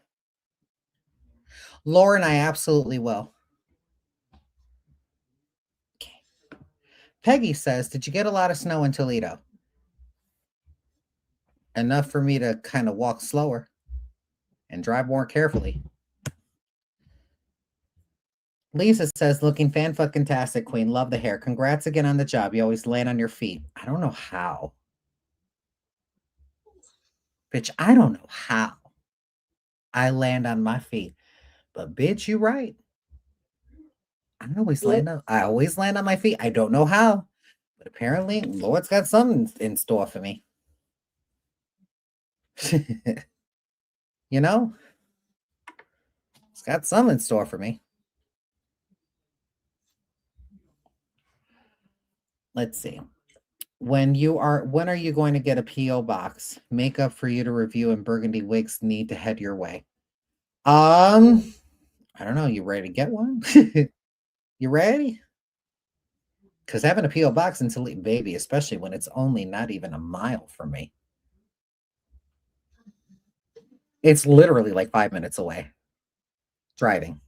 Lauren, I absolutely will. Okay. Peggy says, did you get a lot of snow in Toledo? Enough for me to kind of walk slower and drive more carefully. Lisa says, looking fan-fucking-tastic, queen. Love the hair. Congrats again on the job. You always land on your feet. I don't know how. Bitch, I don't know how I land on my feet. But bitch, you right. I always land on my feet. I don't know how. But apparently, Lord's got something in store for me. You know? It's got some in store for me. Let's see. When are you going to get a PO box? Makeup for you to review and burgundy wigs need to head your way. I don't know. You ready to get one? You ready? Because having a PO box in Toledo, baby, especially when it's only not even a mile from me. It's literally like 5 minutes away. Driving.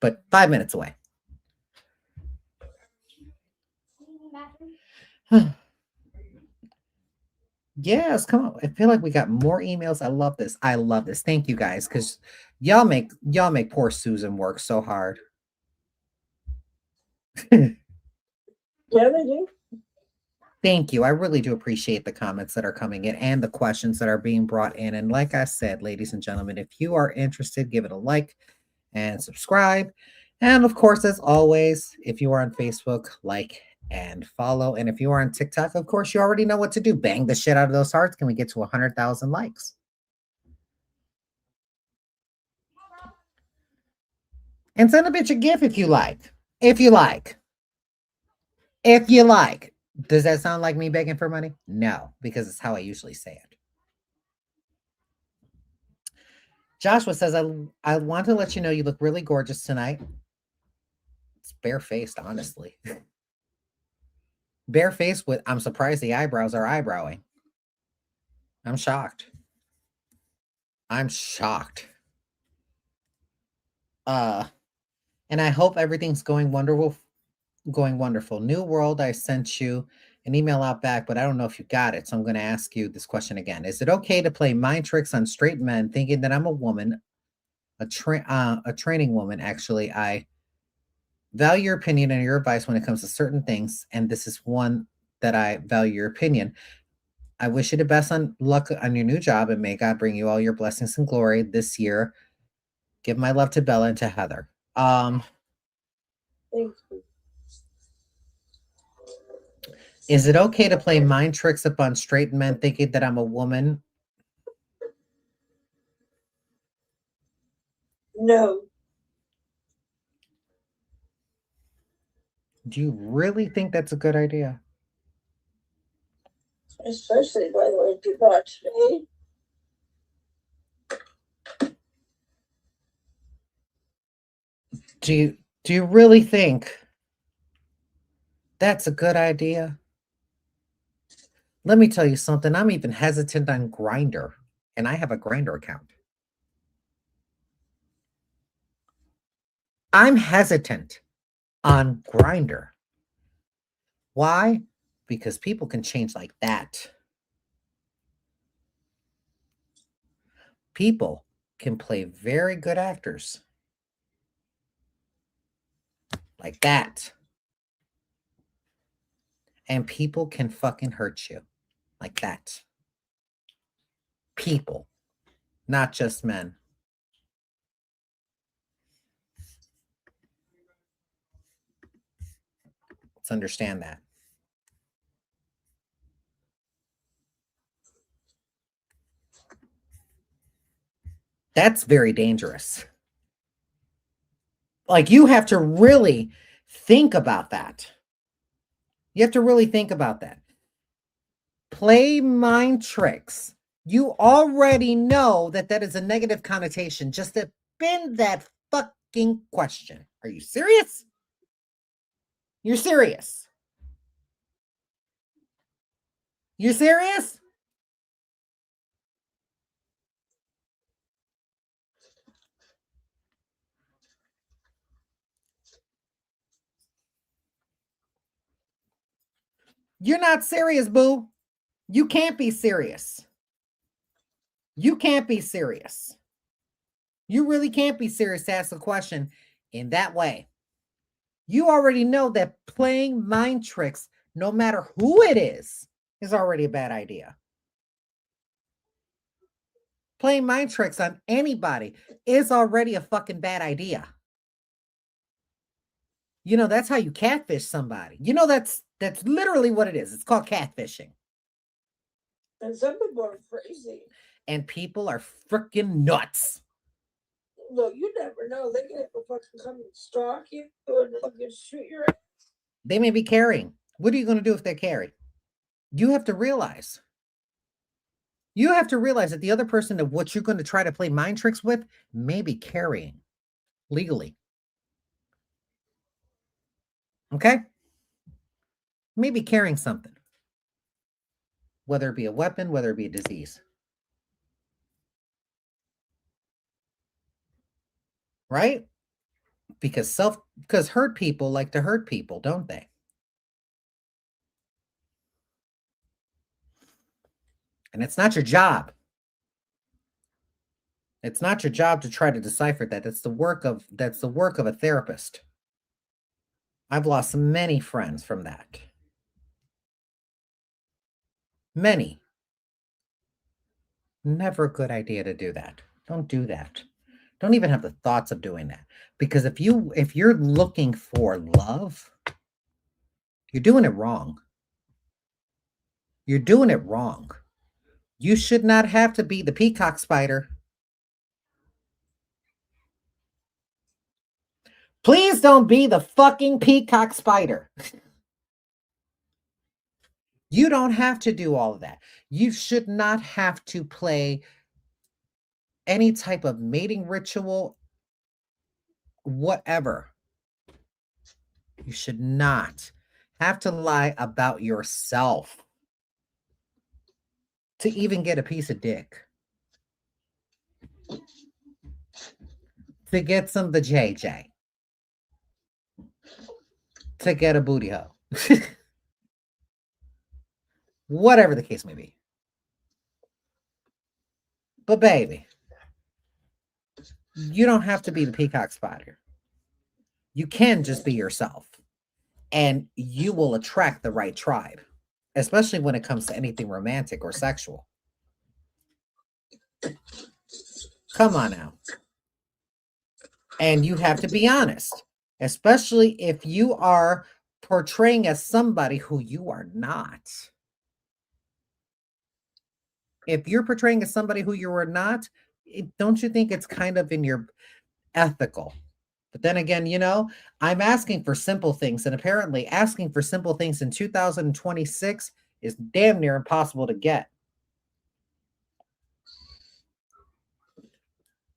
But 5 minutes away. Yes, come on. I feel like we got more emails. I love this. I love this. Thank you guys, because y'all make poor Susan work so hard. Yeah, they do. Thank you. I really do appreciate the comments that are coming in and the questions that are being brought in. And like I said, ladies and gentlemen, if you are interested, give it a like and subscribe. And of course, as always, if you are on Facebook, like and follow. And if you are on TikTok, of course, you already know what to do. Bang the shit out of those hearts. Can we get to 100,000 likes? And send a bitch a GIF if you like. If you like. If you like. Does that sound like me begging for money? No, because it's how I usually say it. Joshua says, I want to let you know you look really gorgeous tonight. It's barefaced, honestly. Barefaced with, I'm surprised the eyebrows are eyebrowing. I'm shocked. I'm shocked. And I hope everything's going wonderful. New World, I sent you an email out back, but I don't know if you got it. So I'm going to ask you this question again. Is it okay to play mind tricks on straight men thinking that I'm a woman, a training woman? Actually, I value your opinion and your advice when it comes to certain things, and this is one that I value your opinion. I wish you the best on luck on your new job, and may God bring you all your blessings and glory this year. Give my love to Bella and to Heather. Thank you. Is it okay to play mind tricks upon straight men thinking that I'm a woman? No. Do you really think that's a good idea? Especially, by the way, people are today. Do you really think that's a good idea? Let me tell you something. I'm even hesitant on Grindr, and I have a Grindr account. I'm hesitant on Grindr. Why? Because people can change like that. People can play very good actors. Like that. And people can fucking hurt you like that. People, not just men. Let's understand that. That's very dangerous. Like, you have to really think about that. You have to really think about that. Play mind tricks. You already know that that is a negative connotation. Just to bend that fucking question. Are you serious? You're serious? You serious? You're not serious, boo. You can't be serious. You can't be serious. You really can't be serious to ask the question in that way. You already know that playing mind tricks, no matter who it is already a bad idea. Playing mind tricks on anybody is already a fucking bad idea. You know, that's how you catfish somebody. You know, that's literally what it is. It's called catfishing. And some people are crazy. And people are freaking nuts. Look, you never know. They can fucking come and stalk you and fucking shoot your ass. They may be carrying. What are you going to do if they're carried? You have to realize. You have to realize that the other person of what you're going to try to play mind tricks with may be carrying legally. Okay? Maybe carrying something. Whether it be a weapon, whether it be a disease. Right? Because hurt people like to hurt people, don't they? And it's not your job. It's not your job to try to decipher that. That's the work of a therapist. I've lost many friends from that. Many. Never a good idea to do that. Don't do that. Don't even have the thoughts of doing that. Because if you're looking for love, you're doing it wrong. You're doing it wrong. You should not have to be the peacock spider. Please don't be the fucking peacock spider. You don't have to do all of that. You should not have to play any type of mating ritual, whatever. You should not have to lie about yourself to even get a piece of dick. To get some of the JJ. To get a booty hole. Whatever the case may be. But baby, you don't have to be the peacock spider. You can just be yourself. And you will attract the right tribe. Especially when it comes to anything romantic or sexual. Come on now. And you have to be honest. Especially if you are portraying as somebody who you are not. If you're portraying as somebody who you are not, don't you think it's kind of in your ethical? But then again, you know, I'm asking for simple things, and apparently asking for simple things in 2026 is damn near impossible to get.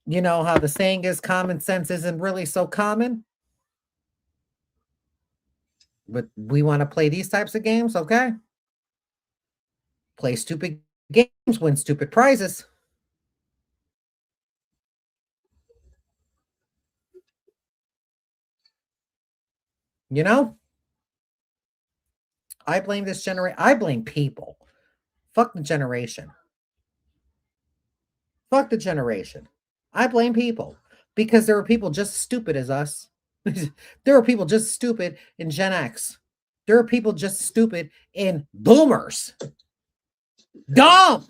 You know how the saying is, common sense isn't really so common? But we want to play these types of games, okay? Play stupid games, win stupid prizes. You know? I blame this generation. I blame people. Fuck the generation. Fuck the generation. I blame people because there are people just as stupid as us. There are people just stupid in Gen X. There are people just stupid in boomers. Dumb.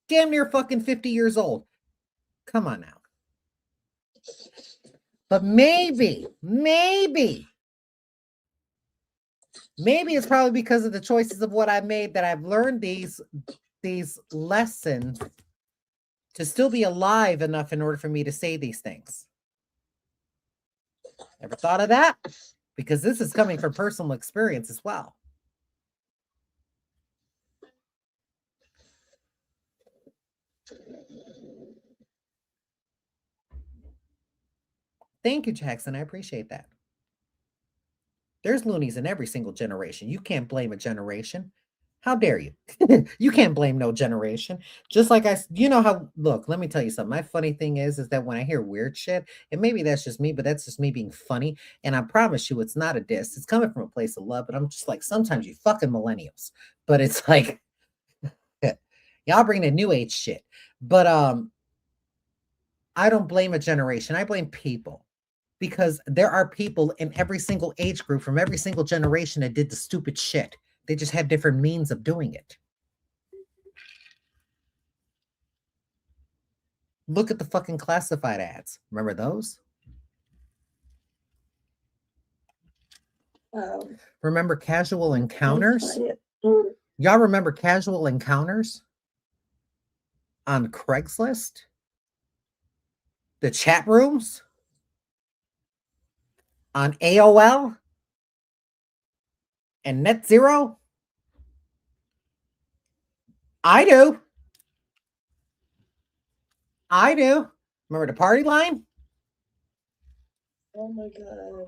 Damn near fucking 50 years old. Come on now. But maybe it's probably because of the choices of what I made that I've learned these lessons to still be alive enough in order for me to say these things. Ever thought of that? Because this is coming from personal experience as well. Thank you, Jackson. I appreciate that. There's loonies in every single generation. You can't blame a generation. How dare you? You can't blame no generation. Just like look, let me tell you something. My funny thing is that when I hear weird shit, and maybe that's just me, but that's just me being funny. And I promise you, it's not a diss. It's coming from a place of love, but I'm just like, sometimes you fucking millennials. But it's like, y'all bring the new age shit. But I don't blame a generation. I blame people. Because there are people in every single age group from every single generation that did the stupid shit. They just had different means of doing it. Look at the fucking classified ads. Remember those? Remember casual encounters? Y'all remember casual encounters on Craigslist? The chat rooms? On AOL? And Net Zero? I do. Remember the party line? Oh my God.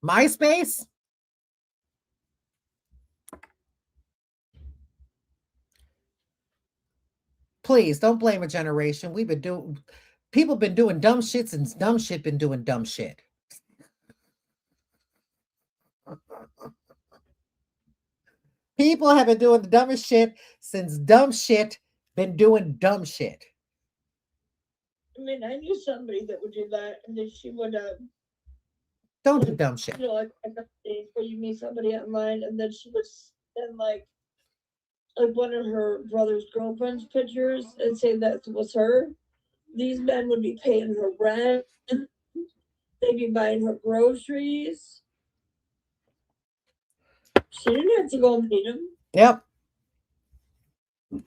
MySpace? Please don't blame a generation. People been doing dumb shit since dumb shit been doing dumb shit. People have been doing the dumbest shit since dumb shit been doing dumb shit. I mean, I knew somebody that would do that, and then she would don't do dumb shit. You know, like days where you meet somebody online, and then she would send like one of her brother's girlfriend's pictures and say that was her. These men would be paying her rent. They'd be buying her groceries. She didn't have to go meet him. Yep. Like,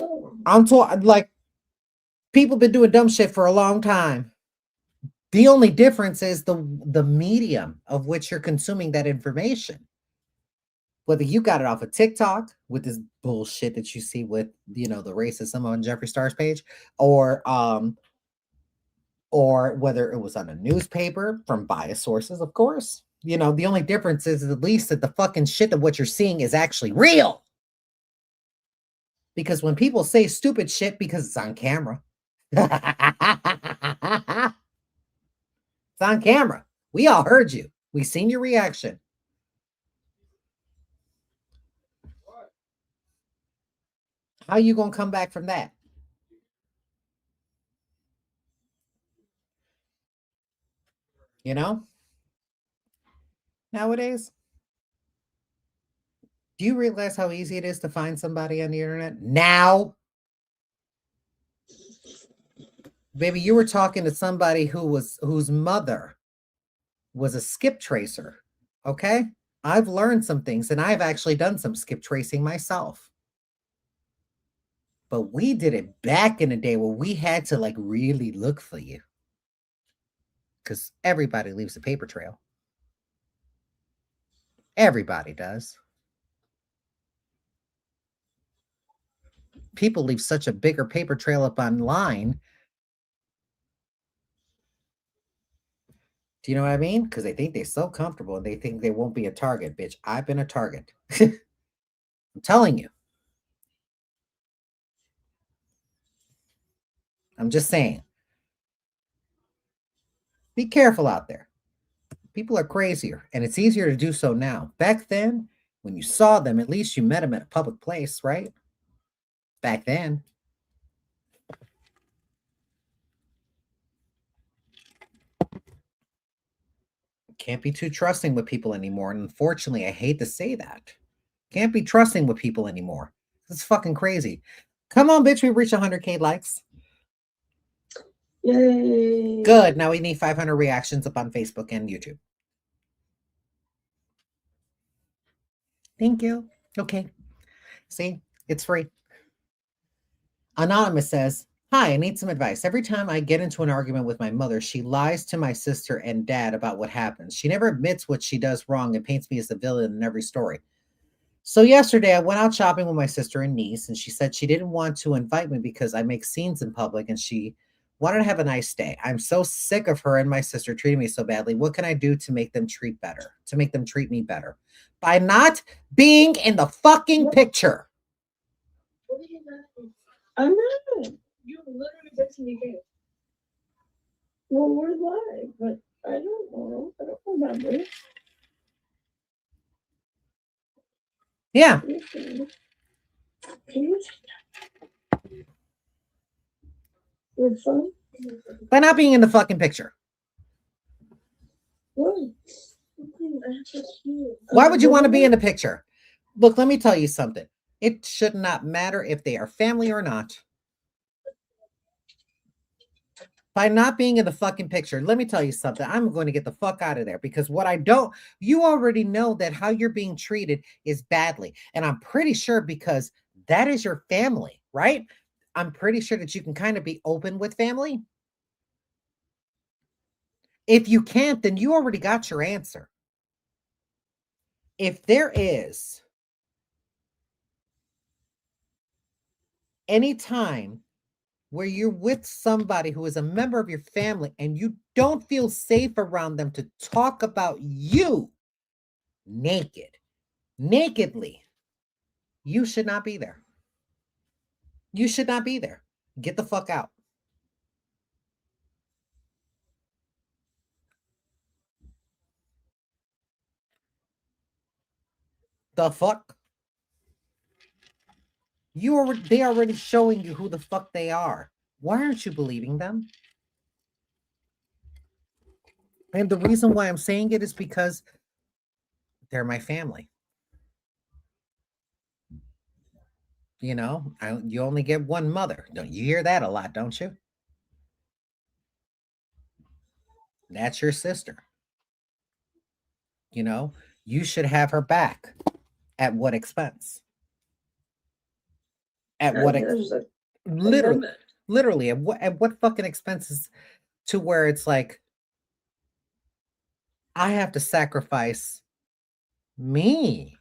oh. I'm talking like people been doing dumb shit for a long time. The only difference is the medium of which you're consuming that information. Whether you got it off of TikTok with this bullshit that you see with, the racism on Jeffree Star's page, or whether it was on a newspaper from biased sources, of course. The only difference is at least that the fucking shit of what you're seeing is actually real. Because when people say stupid shit because it's on camera, it's on camera. We all heard you. We seen your reaction. How you gonna come back from that? Nowadays, do you realize how easy it is to find somebody on the internet now? Baby, you were talking to somebody whose mother was a skip tracer. Okay? I've learned some things, and I've actually done some skip tracing myself. But we did it back in the day where we had to like really look for you. Because everybody leaves a paper trail. Everybody does. People leave such a bigger paper trail up online. Do you know what I mean? Because they think they're so comfortable and they think they won't be a target, bitch. I've been a target. I'm telling you. I'm just saying. Be careful out there. People are crazier, and it's easier to do so now. Back then, When you saw them, at least you met them at a public place, right? Back then. Can't be too trusting with people anymore. And unfortunately, I hate to say that. Can't be trusting with people anymore. It's fucking crazy. Come on, bitch. We reached 100K likes. Yay. Good. Now we need 500 reactions up on Facebook and YouTube. Thank you. Okay. See, it's free. Anonymous says, hi, I need some advice. Every time I get into an argument with my mother, she lies to my sister and dad about what happens. She never admits what she does wrong and paints me as the villain in every story. So yesterday I went out shopping with my sister and niece, and she said she didn't want to invite me because I make scenes in public and she wanted to have a nice day. I'm so sick of her and my sister treating me so badly. What can I do to make them treat me better? By not being in the fucking picture. What are you doing? I'm not. You literally texted me again. Well, we're live, but I don't know. I don't remember. Yeah. Can you? Your phone? By not being in the fucking picture. What? Why would you want to be in the picture? Look, let me tell you something. It should not matter if they are family or not. By not being in the fucking picture, let me tell you something. I'm going to get the fuck out of there because you already know that how you're being treated is badly. And I'm pretty sure because that is your family, right? I'm pretty sure that you can kind of be open with family. If you can't, then you already got your answer. If there is any time where you're with somebody who is a member of your family and you don't feel safe around them to talk about you nakedly, you should not be there. You should not be there. Get the fuck out. The fuck? They already showing you who the fuck they are. Why aren't you believing them? And the reason why I'm saying it is because they're my family. You know, you only get one mother. Don't you hear that a lot, don't you? That's your sister. You know, you should have her back. At what expense? At what literally at what fucking expenses to where it's like I have to sacrifice me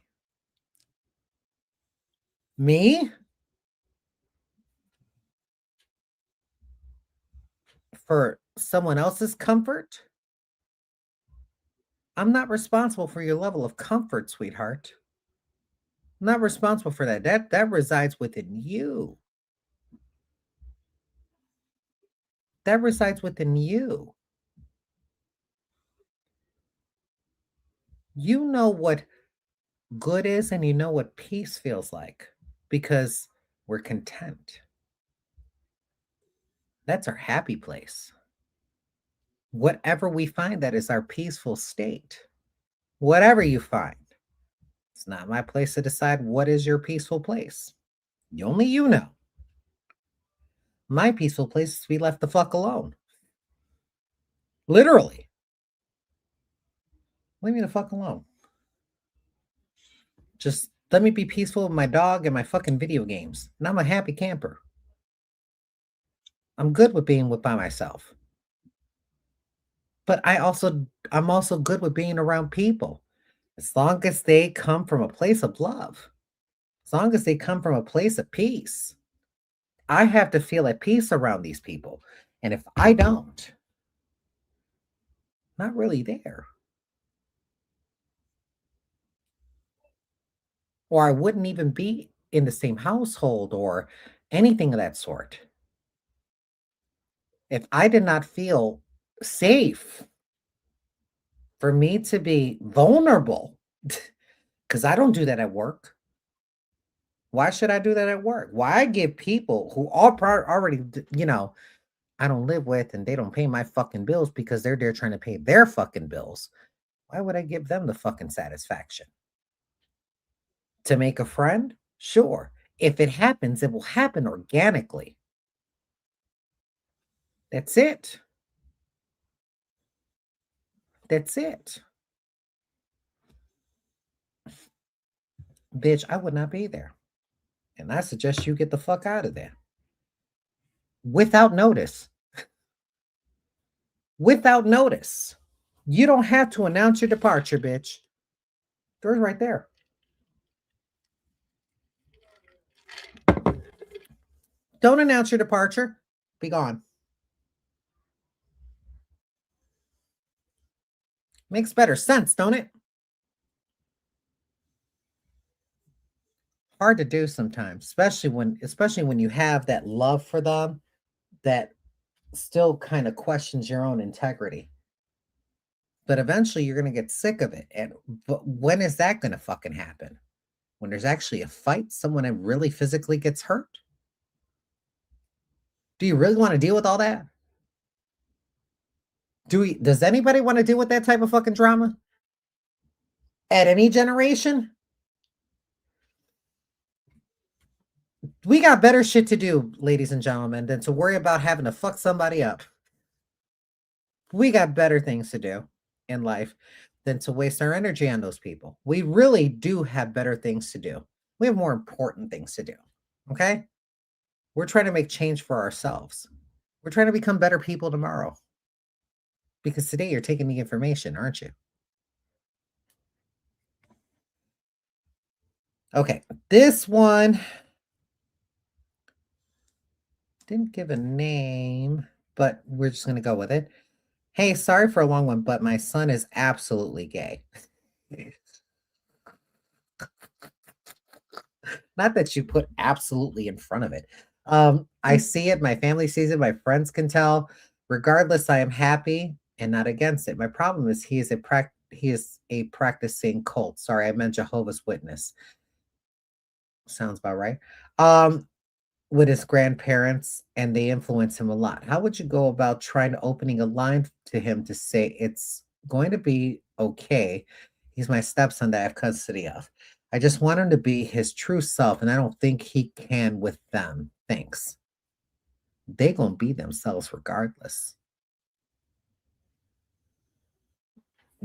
for someone else's comfort? I'm not responsible for your level of comfort, sweetheart. I'm not responsible for that. That resides within you. That resides within you. You know what good is and you know what peace feels like because we're content. That's our happy place. Whatever we find, that is our peaceful state. Whatever you find. It's not my place to decide what is your peaceful place. Only you know. My peaceful place is to be left the fuck alone. Literally. Leave me the fuck alone. Just let me be peaceful with my dog and my fucking video games. And I'm a happy camper. I'm good with being by myself. But I'm also good with being around people. As long as they come from a place of love. As long as they come from a place of peace. I have to feel at peace around these people. And if I don't, not really there. Or I wouldn't even be in the same household or anything of that sort. If I did not feel safe for me to be vulnerable Because I don't do that at work. Why should I do that at work? Why give people who already, I don't live with and they don't pay my fucking bills because they're there trying to pay their fucking bills? Why would I give them the fucking satisfaction? To make a friend? Sure. If it happens, it will happen organically. That's it. That's it. Bitch, I would not be there. And I suggest you get the fuck out of there. Without notice. Without notice. You don't have to announce your departure, bitch. Door's right there. Don't announce your departure. Be gone. Makes better sense, don't it? Hard to do sometimes, especially when you have that love for them that still kind of questions your own integrity. But eventually you're going to get sick of it. But when is that going to fucking happen? When there's actually a fight, someone that really physically gets hurt? Do you really want to deal with all that? Does anybody want to deal with that type of fucking drama? At any generation? We got better shit to do, ladies and gentlemen, than to worry about having to fuck somebody up. We got better things to do in life than to waste our energy on those people. We really do have better things to do. We have more important things to do. Okay? We're trying to make change for ourselves. We're trying to become better people tomorrow. Because today you're taking the information, aren't you? Okay, this one didn't give a name, but we're just going to go with it. Hey, sorry for a long one, but my son is absolutely gay. Not that you put absolutely in front of it. I see it. My family sees it. My friends can tell. Regardless, I am happy and not against it. My problem is he is a practicing cult. Sorry, I meant Jehovah's Witness. Sounds about right. With his grandparents, and they influence him a lot. How would you go about trying to opening a line to him to say it's going to be okay? He's my stepson that I have custody of. I just want him to be his true self, and I don't think he can with them. Thanks. They gonna be themselves regardless.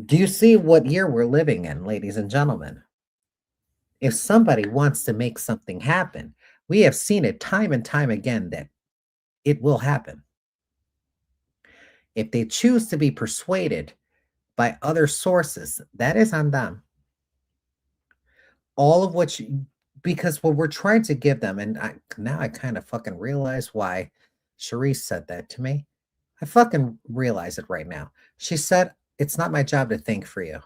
Do you see what year we're living in, ladies and gentlemen? If somebody wants to make something happen, we have seen it time and time again that it will happen. If they choose to be persuaded by other sources, that is on them. All of which, because what we're trying to give them, and now I kind of fucking realize why Cherise said that to me. I fucking realize it right now. She said, it's not my job to think for you.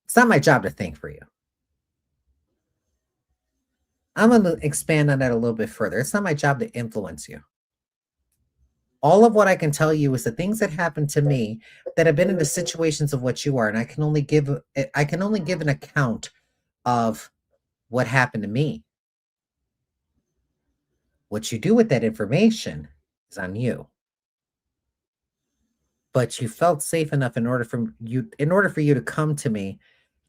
It's not my job to think for you. I'm going to expand on that a little bit further. It's not my job to influence you. All of what I can tell you is the things that happened to me that have been in the situations of what you are, and I can only give an account of what happened to me. What you do with that information is on you. But you felt safe enough in order for you to come to me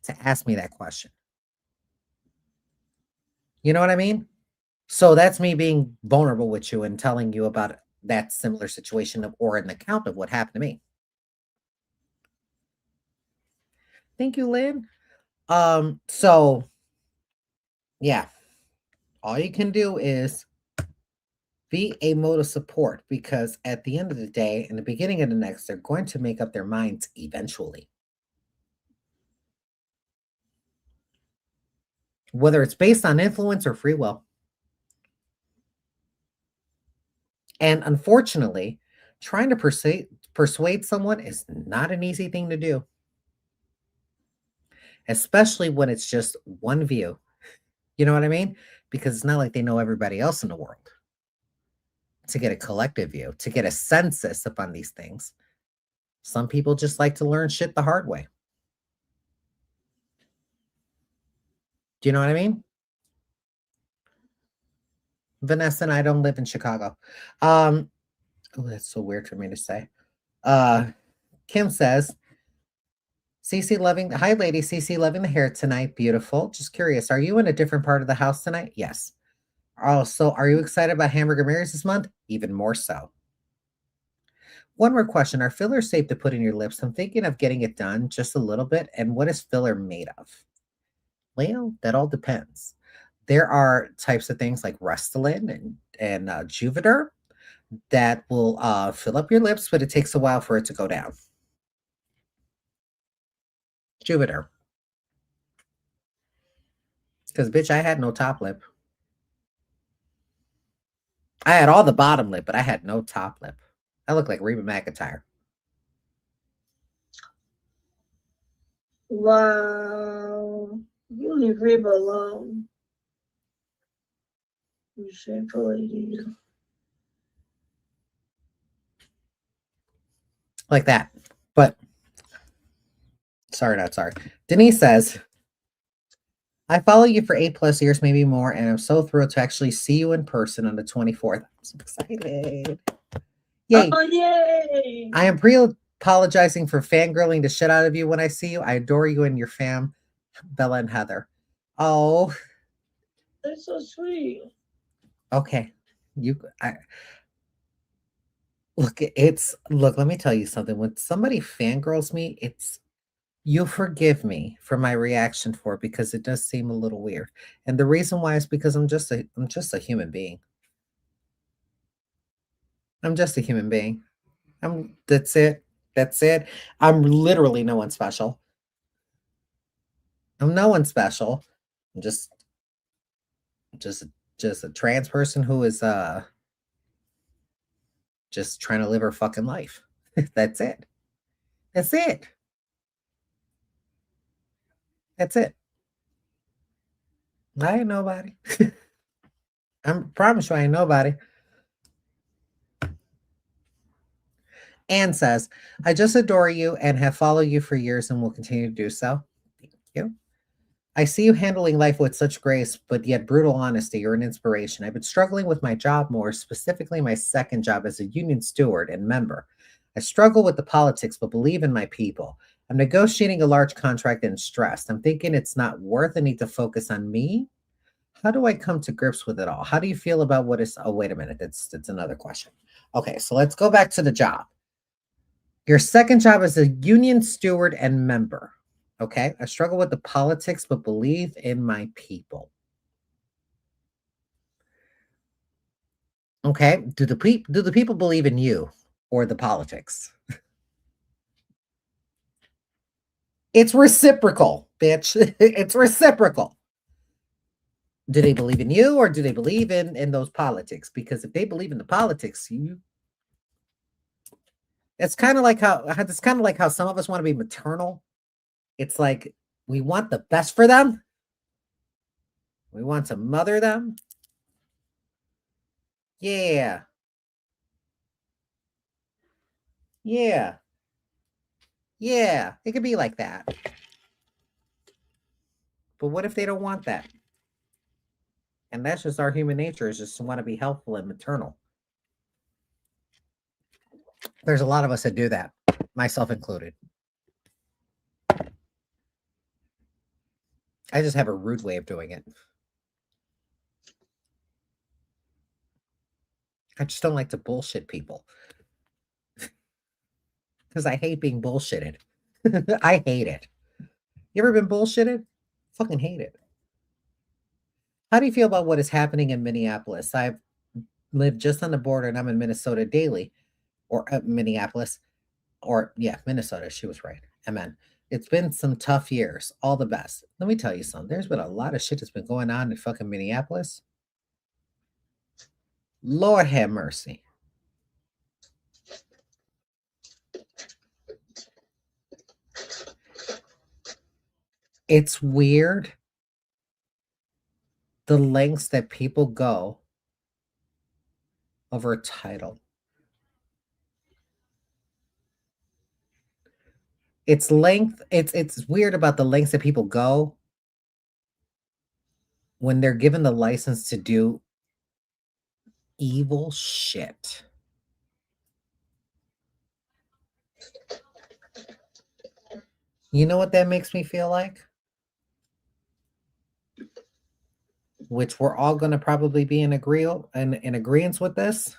to ask me that question. You know what I mean? So that's me being vulnerable with you and telling you about that similar situation or an account of what happened to me. Thank you, Lynn. So yeah, all you can do is be a mode of support, because at the end of the day, in the beginning of the next, they're going to make up their minds eventually. Whether it's based on influence or free will. And unfortunately, trying to persuade someone is not an easy thing to do. Especially when it's just one view. You know what I mean? Because it's not like they know everybody else in the world. To get a collective view, to get a census upon these things, Some people just like to learn shit the hard way. Do you know what I mean? Vanessa and I don't live in Chicago. Oh, that's so weird for me to say. Kim says, CeeCee loving, hi lady, CeeCee loving the hair tonight. Beautiful. Just curious, are you in a different part of the house tonight? Yes. Oh, so are you excited about Hamburger Mary's this month? Even more so. One more question. Are fillers safe to put in your lips? I'm thinking of getting it done just a little bit. And what is filler made of? Well, that all depends. There are types of things like Restylane and Juvederm that will fill up your lips, but it takes a while for it to go down. Juvederm. Because, bitch, I had no top lip. I had all the bottom lip, but I had no top lip. I look like Reba McEntire. Wow. You leave Reba alone. You shameful lady. Like that. But, sorry, not sorry. Denise says, I follow you for 8+ years, maybe more, and I'm so thrilled to actually see you in person on the 24th. I'm so excited. Yay. Oh, yay. I am apologizing for fangirling the shit out of you when I see you. I adore you and your fam, Bella and Heather. Oh. That's so sweet. Okay. Look, let me tell you something. When somebody fangirls me, you'll forgive me for my reaction for it because it does seem a little weird. And the reason why is because I'm just a human being. I'm just a human being. That's it. That's it. I'm literally no one special. I'm no one special. I'm just a trans person who is just trying to live her fucking life. That's it. That's it. That's it. I ain't nobody. I promise you I ain't nobody. Anne says, I just adore you and have followed you for years and will continue to do so. Thank you. I see you handling life with such grace, but yet brutal honesty. You're an inspiration. I've been struggling with my job more, specifically my second job as a union steward and member. I struggle with the politics, but believe in my people. I'm negotiating a large contract and stressed. I'm thinking it's not worth the need to focus on me. How do I come to grips with it all? How do you feel about what is, oh, wait a minute. That's another question. Okay, so let's go back to the job. Your second job as a union steward and member. Okay, I struggle with the politics, but believe in my people. Okay, do the people believe in you or the politics? It's reciprocal, bitch. It's reciprocal. Do they believe in you or do they believe in those politics? Because if they believe in the politics, it's kind of like how some of us want to be maternal. It's like we want the best for them. We want to mother them. Yeah. Yeah. Yeah. It could be like that. But what if they don't want that? And that's just our human nature, is just to want to be helpful and maternal. There's a lot of us that do that, myself included. I just have a rude way of doing it. I just don't like to bullshit people. Because I hate being bullshitted. I hate it. You ever been bullshitted? Fucking hate it. How do you feel about what is happening in Minneapolis? I've lived just on the border and I'm in Minnesota daily, or Minneapolis, or yeah, Minnesota. She was right. Amen. It's been some tough years. All the best. Let me tell you something. There's been a lot of shit that's been going on in fucking Minneapolis. Lord have mercy. It's weird the lengths that people go over a title. It's weird about the lengths that people go when they're given the license to do evil shit. You know what that makes me feel like? Which we're all going to probably be in agreement with this.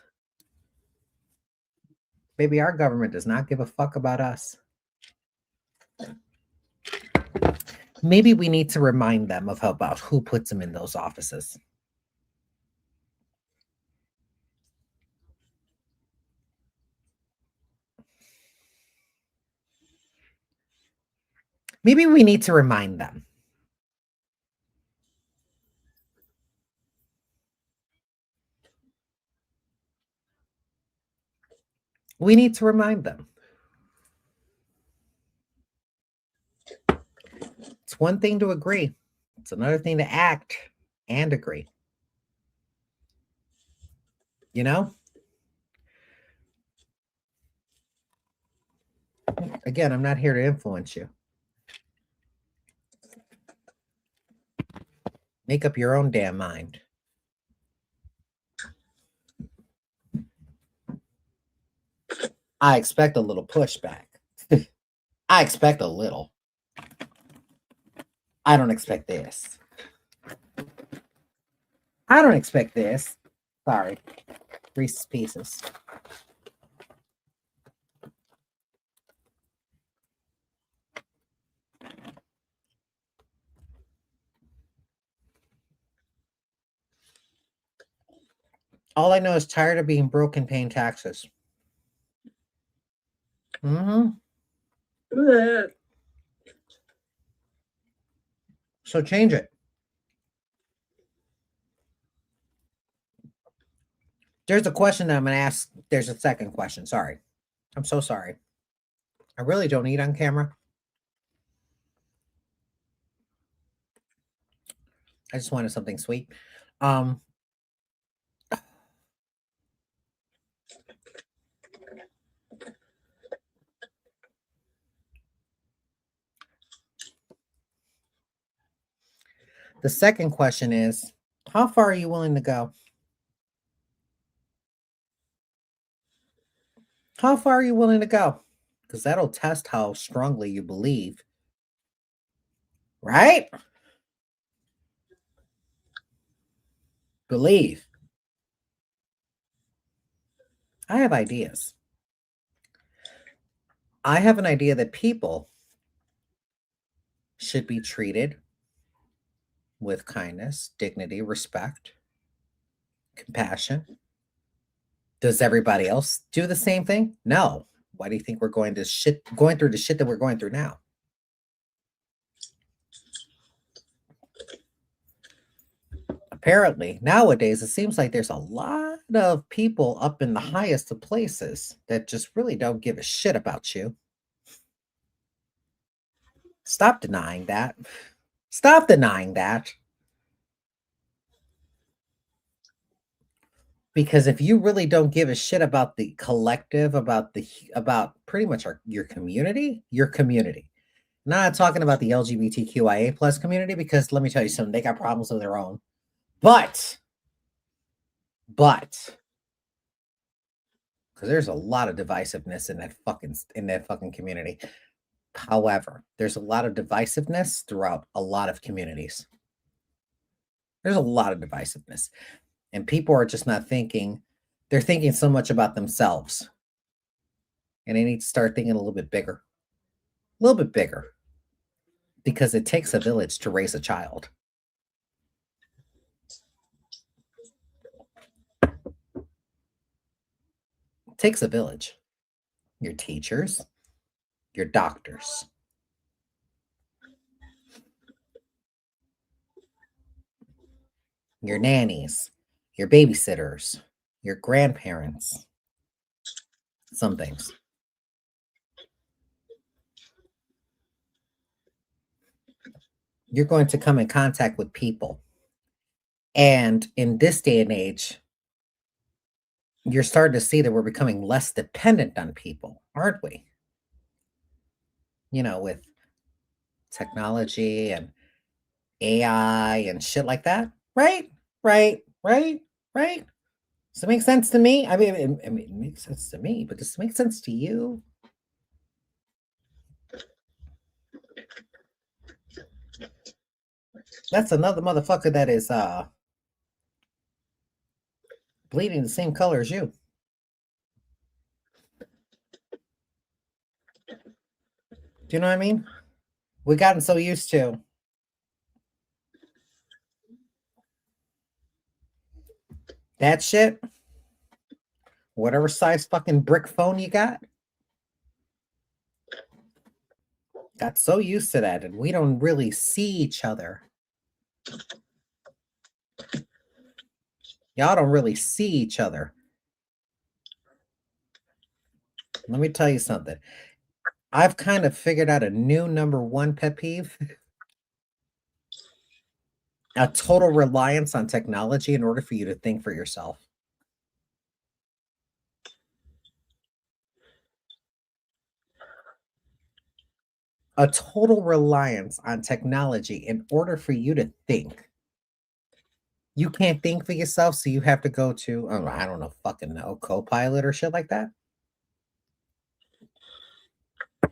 Baby, our government does not give a fuck about us. Maybe we need to remind them about who puts them in those offices. Maybe we need to remind them. We need to remind them. It's one thing to agree. It's another thing to act and agree. You know? Again, I'm not here to influence you. Make up your own damn mind. I expect a little pushback. I expect a little. I don't expect this. I don't expect this. Sorry. Reese's Pieces. All I know is tired of being broke and paying taxes. Mm-hmm. So change it. There's a question that I'm going to ask. There's a second question. Sorry. I'm so sorry. I really don't eat on camera. I just wanted something sweet. The second question is, how far are you willing to go? How far are you willing to go? Because that'll test how strongly you believe. Right? Believe. I have ideas. I have an idea that people should be treated with kindness, dignity, respect, compassion. Does everybody else do the same thing? No. Why do you think we're going through the shit that we're going through now? Apparently, nowadays, it seems like there's a lot of people up in the highest of places that just really don't give a shit about you. Stop denying that. Stop denying that. Because if you really don't give a shit about the collective, about pretty much your community, I'm not talking about the LGBTQIA plus community, because let me tell you something, they got problems of their own. But because there's a lot of divisiveness in that fucking community. However, there's a lot of divisiveness throughout a lot of communities. There's a lot of divisiveness. And people are just not thinking, they're thinking so much about themselves. And they need to start thinking a little bit bigger. A little bit bigger. Because it takes a village to raise a child. It takes a village. Your teachers, your doctors, your nannies, your babysitters, your grandparents, some things. You're going to come in contact with people. And in this day and age, you're starting to see that we're becoming less dependent on people, aren't we? with technology and AI and shit like that. Right? Right? Right? Right? Does it make sense to me? I mean, it makes sense to me, but does it make sense to you? That's another motherfucker that is bleeding the same color as you. Do you know what I mean? We've gotten so used to that shit. Whatever size fucking brick phone you got so used to that, and we don't really see each other. Y'all don't really see each other. Let me tell you something. I've kind of figured out a new number one pet peeve. A total reliance on technology in order for you to think for yourself. A total reliance on technology in order for you to think. You can't think for yourself, so you have to go to, I don't know, fucking know, Copilot or shit like that.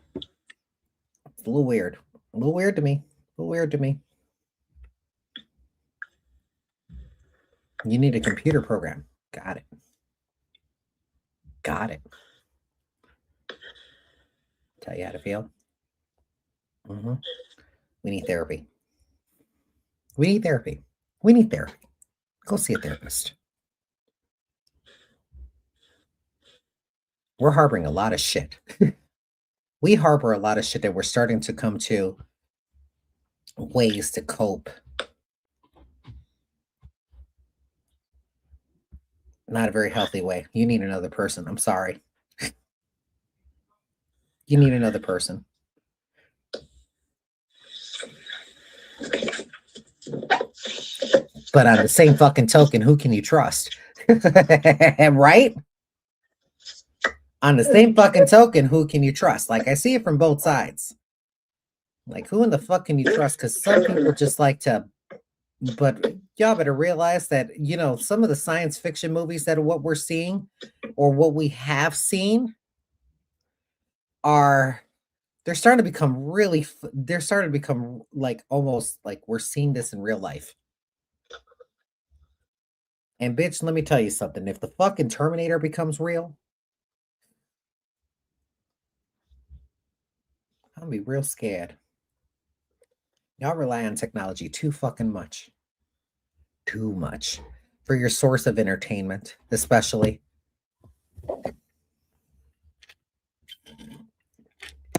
It's a little weird. A little weird to me. A little weird to me. You need a computer program. Got it. Got it. Tell you how to feel. We need therapy. We need therapy. We need therapy. Go see a therapist. We're harboring a lot of shit. We harbor a lot of shit that we're starting to come to ways to cope. Not a very healthy way. You need another person. I'm sorry. You need another person. But on the same fucking token, who can you trust? Right? On the same fucking token, who can you trust? Like, I see it from both sides. Like, who in the fuck can you trust? Because some people just like to, but y'all better realize that, some of the science fiction movies that are what we're seeing or what we have seen they're starting to become they're starting to become like almost like we're seeing this in real life. And bitch, let me tell you something. If the fucking Terminator becomes real, I'll be real scared. Y'all rely on technology too fucking much. Too much. For your source of entertainment, especially.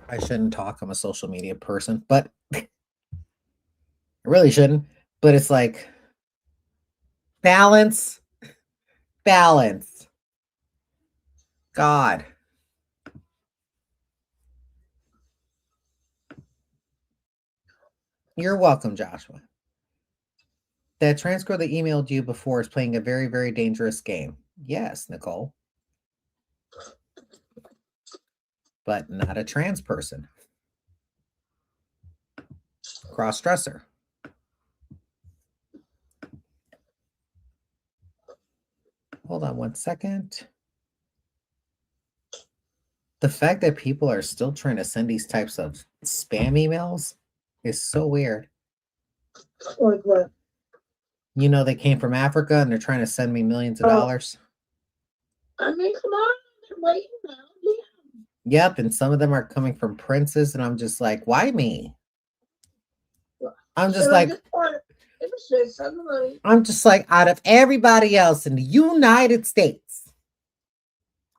I shouldn't talk. I'm a social media person, but I really shouldn't. But it's like balance. Balance. God. You're welcome, Joshua. That trans girl that emailed you before is playing a very, very dangerous game. Yes, Nicole. But not a trans person. Cross-dresser. Hold on one second. The fact that people are still trying to send these types of spam emails is so weird. Like what? They came from Africa and they're trying to send me millions of dollars. I mean, come on. They're waiting now. Yeah. Yep, and some of them are coming from princes, and I'm just like, why me? I'm just like, out of everybody else in the United States,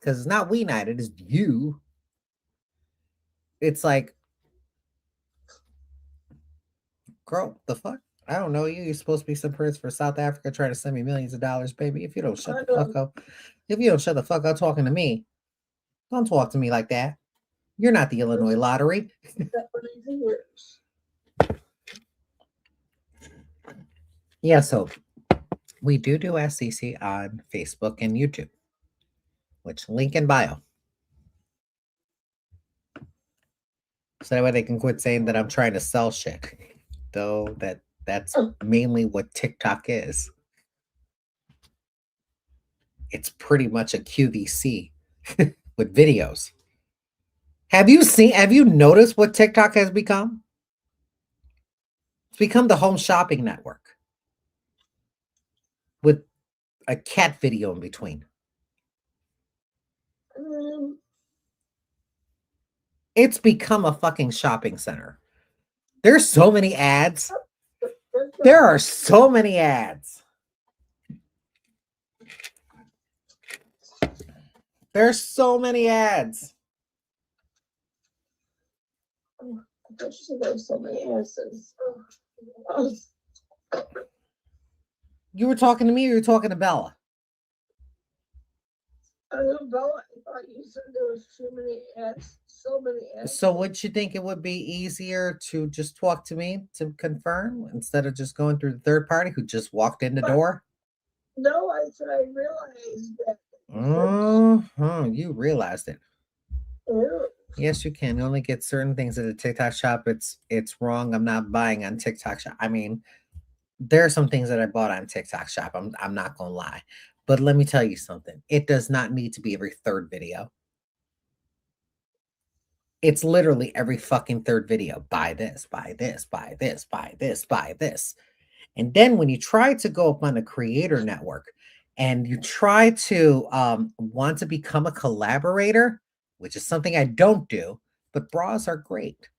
because it's not we united, it's you. It's like, girl, the fuck? I don't know you. You're supposed to be some prince for South Africa trying to send me millions of dollars, baby. If you don't shut the fuck up, talking to me, don't talk to me like that. You're not the Illinois lottery. Yeah, so we do Ask CeeCee on Facebook and YouTube, which link in bio. So that way they can quit saying that I'm trying to sell shit. Though that's mainly what TikTok is. It's pretty much a QVC with videos. Have you noticed what TikTok has become? It's become the home shopping network with a cat video in between. It's become a fucking shopping center. There's so many ads. There are so many ads. There's so many ads. There's so many asses. You were talking to me or you were talking to Bella? Bella, I thought you said there was too many ads. So many ads. So would you think it would be easier to just talk to me to confirm instead of just going through the third party who just walked in the door? No, I said I realized that. You realized it. Yeah. Yes, you can. You only get certain things at the TikTok shop. It's wrong. I'm not buying on TikTok shop. I mean, there are some things that I bought on TikTok shop. I'm not gonna lie. But let me tell you something. It does not need to be every third video. It's literally every fucking third video. Buy this, buy this, buy this, buy this, buy this. And then when you try to go up on a creator network and you try to want to become a collaborator, which is something I don't do, but bras are great.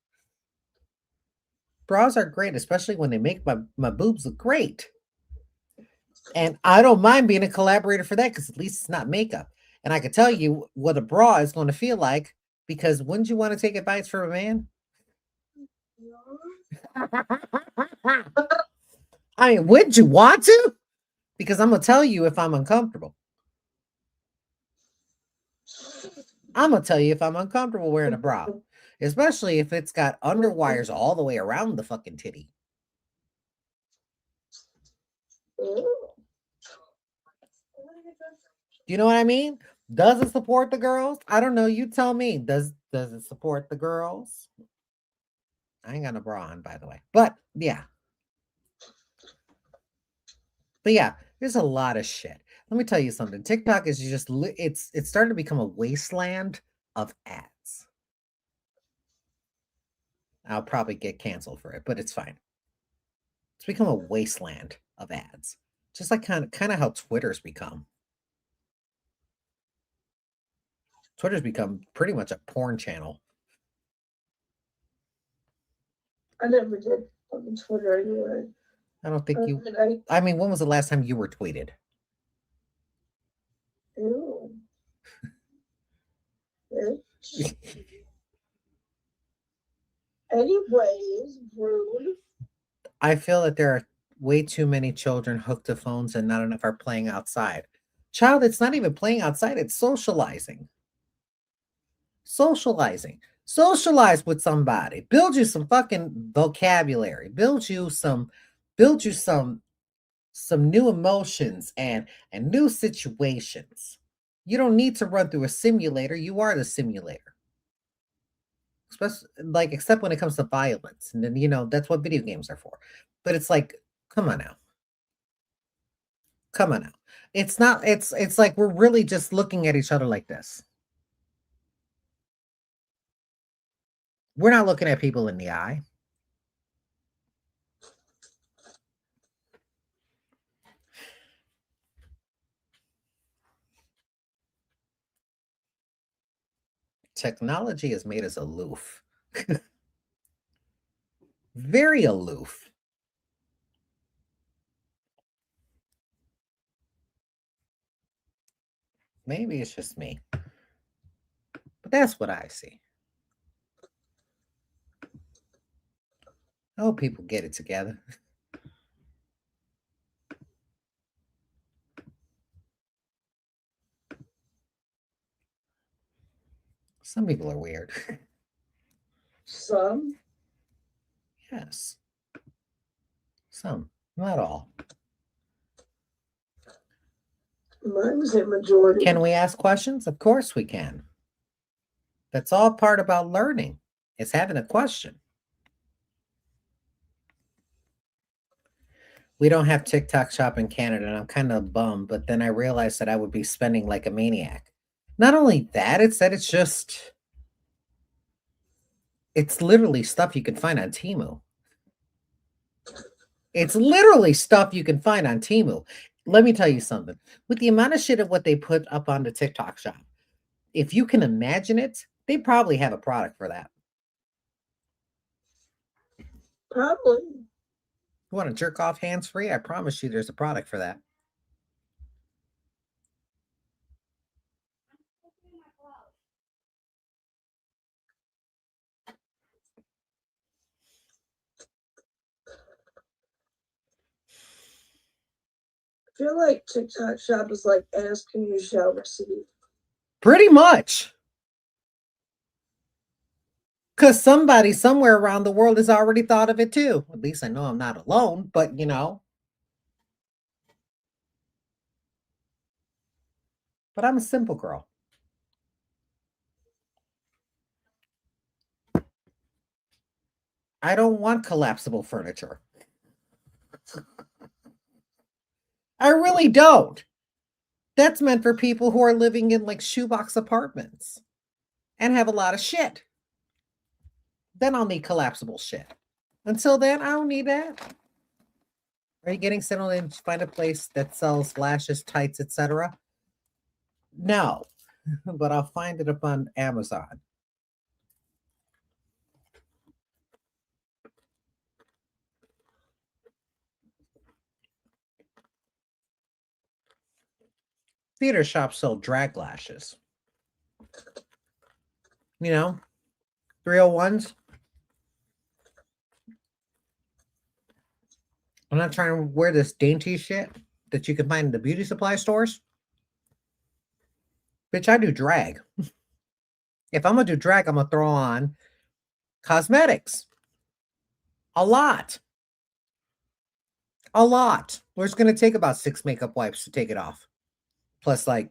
Bras are great, especially when they make my boobs look great. And I don't mind being a collaborator for that because at least it's not makeup. And I can tell you what a bra is going to feel like because wouldn't you want to take advice from a man? I mean, would you want to? Because I'm going to tell you if I'm uncomfortable. I'm going to tell you if I'm uncomfortable wearing a bra. Especially if it's got underwires all the way around the fucking titty. Do you know what I mean? Does it support the girls? I don't know. You tell me. Does it support the girls? I ain't got no bra on, by the way. But yeah. There's a lot of shit. Let me tell you something. TikTok is just it's starting to become a wasteland of ads. I'll probably get canceled for it, but it's fine. It's become a wasteland of ads. Just like kind of how Twitter's become. Twitter's become pretty much a porn channel. I never did on Twitter anyway. I don't think you. I mean, when was the last time you were tweeted? Ew. Anyways, rude. I feel that there are way too many children hooked to phones and not enough are playing outside. Child, it's not even playing outside, it's socializing. Socializing. Socialize with somebody. Build you some fucking vocabulary. Build you some new emotions and new situations. You don't need to run through a simulator. You are the simulator. Especially except when it comes to violence. And then that's what video games are for. But it's like, come on now. Come on now. It's not, it's like we're really just looking at each other like this. We're not looking at people in the eye. Technology has made us aloof. Very aloof. Maybe it's just me. But that's what I see. I hope people get it together. Some people are weird. Some? Yes. Some. Not all. Mine was a majority. Can we ask questions? Of course we can. That's all part about learning. is having a question. We don't have TikTok shop in Canada, and I'm kind of bummed, but then I realized that I would be spending like a maniac. Not only that, it's that it's literally stuff you can find on Temu. It's literally stuff you can find on Temu. Let me tell you something. With the amount of shit of what they put up on the TikTok shop, if you can imagine it, they probably have a product for that. Probably. You want to jerk off hands free? I promise you there's a product for that. I feel like TikTok shop is like ask and you shall receive. Pretty much. Because somebody somewhere around the world has already thought of it too. At least I know I'm not alone, but you know. But I'm a simple girl. I don't want collapsible furniture. I really don't. That's meant for people who are living in like shoebox apartments and have a lot of shit. Then I'll need collapsible shit. Until then, I don't need that. Are you getting settled in to find a place that sells lashes, tights, etc.? No, but I'll find it up on Amazon. Theater shops sell drag lashes. You know, 301s. I'm not trying to wear this dainty shit that you can find in the beauty supply stores. Bitch, I do drag. If I'm going to do drag, I'm going to throw on cosmetics. A lot. A lot. Where it's going to take about 6 makeup wipes to take it off. Plus like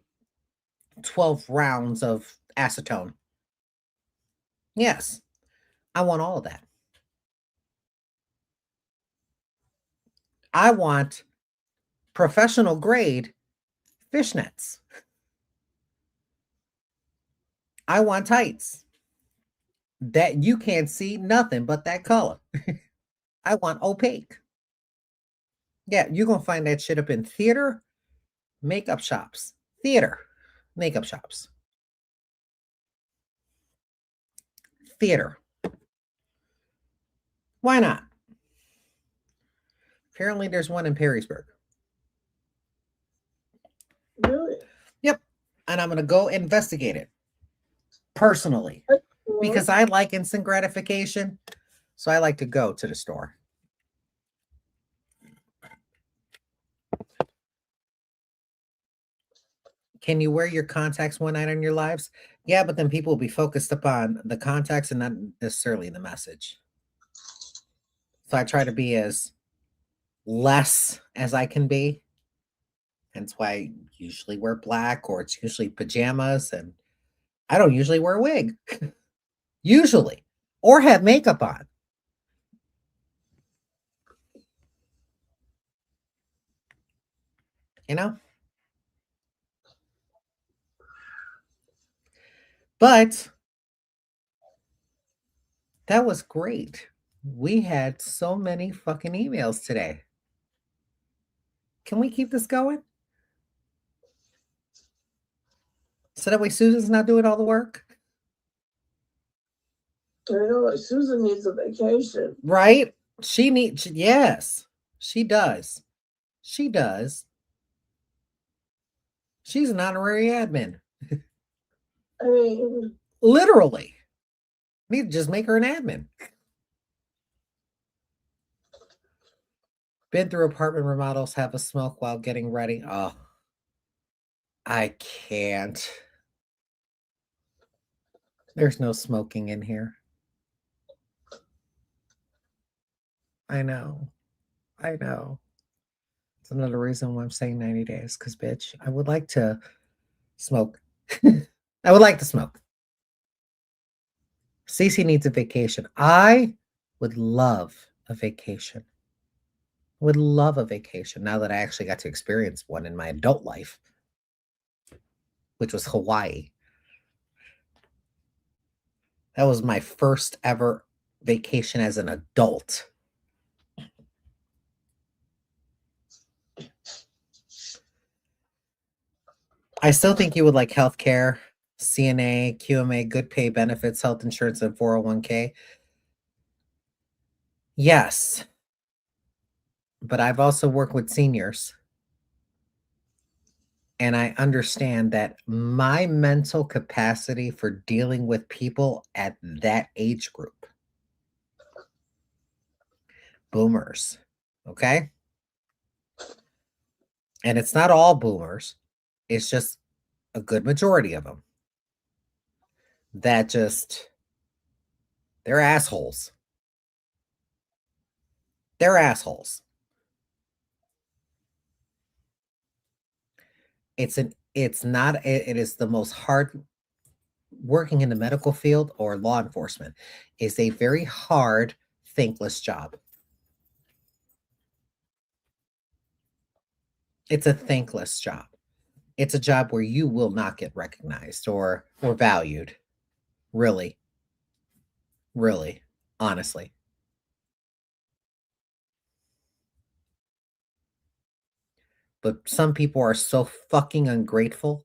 12 rounds of acetone. Yes. I want all of that. I want professional grade fishnets. I want tights that you can't see nothing but that color. I want opaque. Yeah, you're going to find that shit up in theater, makeup shops. Theater, makeup shops. Theater. Why not? Apparently there's one in Perrysburg. Really? Yep. And I'm going to go investigate it personally because I like instant gratification. So I like to go to the store. Can you wear your contacts one night in your lives? Yeah, but then people will be focused upon the contacts and not necessarily the message. So I try to be as less as I can be. Hence why I usually wear black, or it's usually pajamas, and I don't usually wear a wig. Usually. Or have makeup on. You know? But that was great. We had so many fucking emails today. Can we keep this going? So that way Susan's not doing all the work? I know, like Susan needs a vacation. Right? She needs, yes, she does. She does. She's an honorary admin. I mean, Literally. Need to just make her an admin. Been through apartment remodels, have a smoke while getting ready. Oh, I can't. There's no smoking in here. I know. I know. It's another reason why I'm saying 90 days, because, bitch, I would like to smoke. I would like to smoke. CeeCee needs a vacation. I would love a vacation. Would love a vacation now that I actually got to experience one in my adult life, which was Hawaii. That was my first ever vacation as an adult. I still think you would like healthcare, CNA, QMA, good pay benefits, health insurance, and 401k. Yes, but I've also worked with seniors. And I understand that my mental capacity for dealing with people at that age group, boomers, okay? And it's not all boomers, it's just a good majority of them that just, they're assholes. They're assholes. It's not, it is the most hard, working in the medical field or law enforcement is a very hard, thankless job. It's a thankless job. It's a job where you will not get recognized or valued. Really. Really. Honestly. But some people are so fucking ungrateful.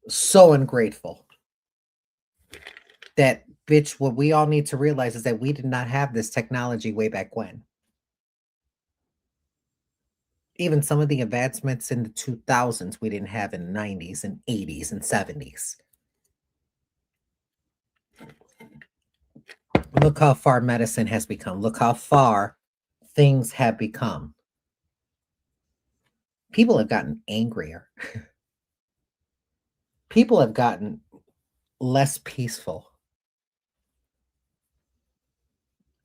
So ungrateful. That bitch, what we all need to realize is that we did not have this technology way back when. Even some of the advancements in the 2000s we didn't have in the 90s and 80s and 70s. Look how far medicine has become. Look how far things have become. People have gotten angrier. People have gotten less peaceful.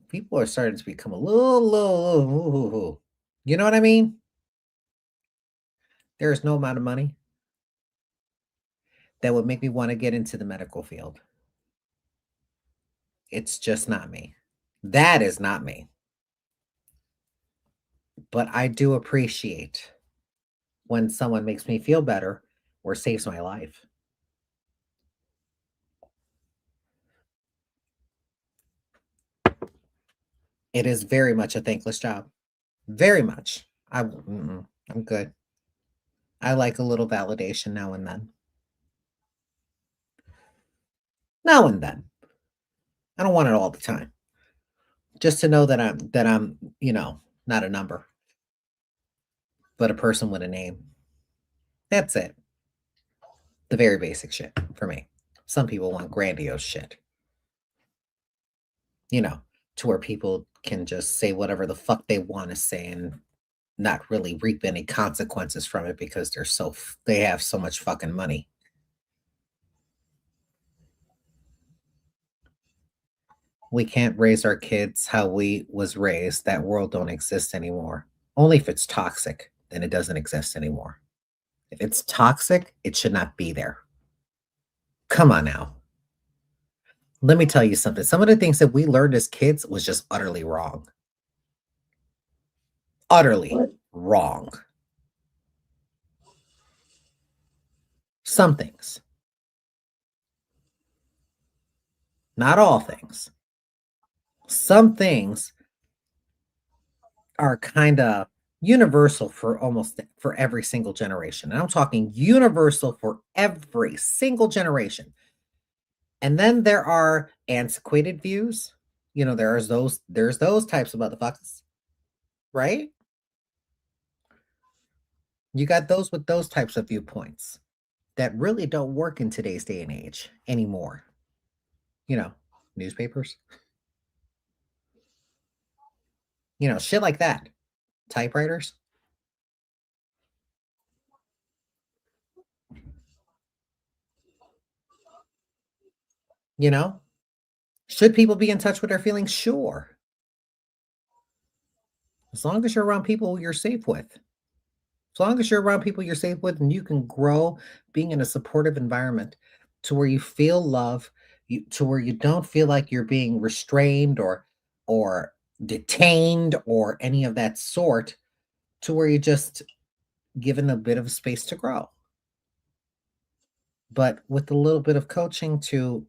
People are starting to become a little, you know what I mean? There is no amount of money that would make me want to get into the medical field. It's just not me. That is not me. But I do appreciate when someone makes me feel better or saves my life. It is very much a thankless job. Very much. I'm good. I like a little validation now and then. Now and then. I don't want it all the time. Just to know that I'm, not a number, but a person with a name. That's it. The very basic shit for me. Some people want grandiose shit. To where people can just say whatever the fuck they want to say and not really reap any consequences from it because they have so much fucking money. We can't raise our kids how we was raised. That world don't exist anymore. Only if it's toxic, then it doesn't exist anymore. If it's toxic, it should not be there. Come on now. Let me tell you something. Some of the things that we learned as kids was just utterly wrong. Utterly wrong. Some things. Not all things. Some things are kind of universal for every single generation. And I'm talking universal for every single generation. And then there are antiquated views. There's those types of motherfuckers, right? You got those with those types of viewpoints that really don't work in today's day and age anymore. Newspapers, shit like that. Typewriters. Should people be in touch with their feelings? Sure. As long as you're around people you're safe with. As long as you're around people you're safe with and you can grow being in a supportive environment to where you feel love, to where you don't feel like you're being restrained or detained or any of that sort, to where you're just given a bit of space to grow. But with a little bit of coaching to,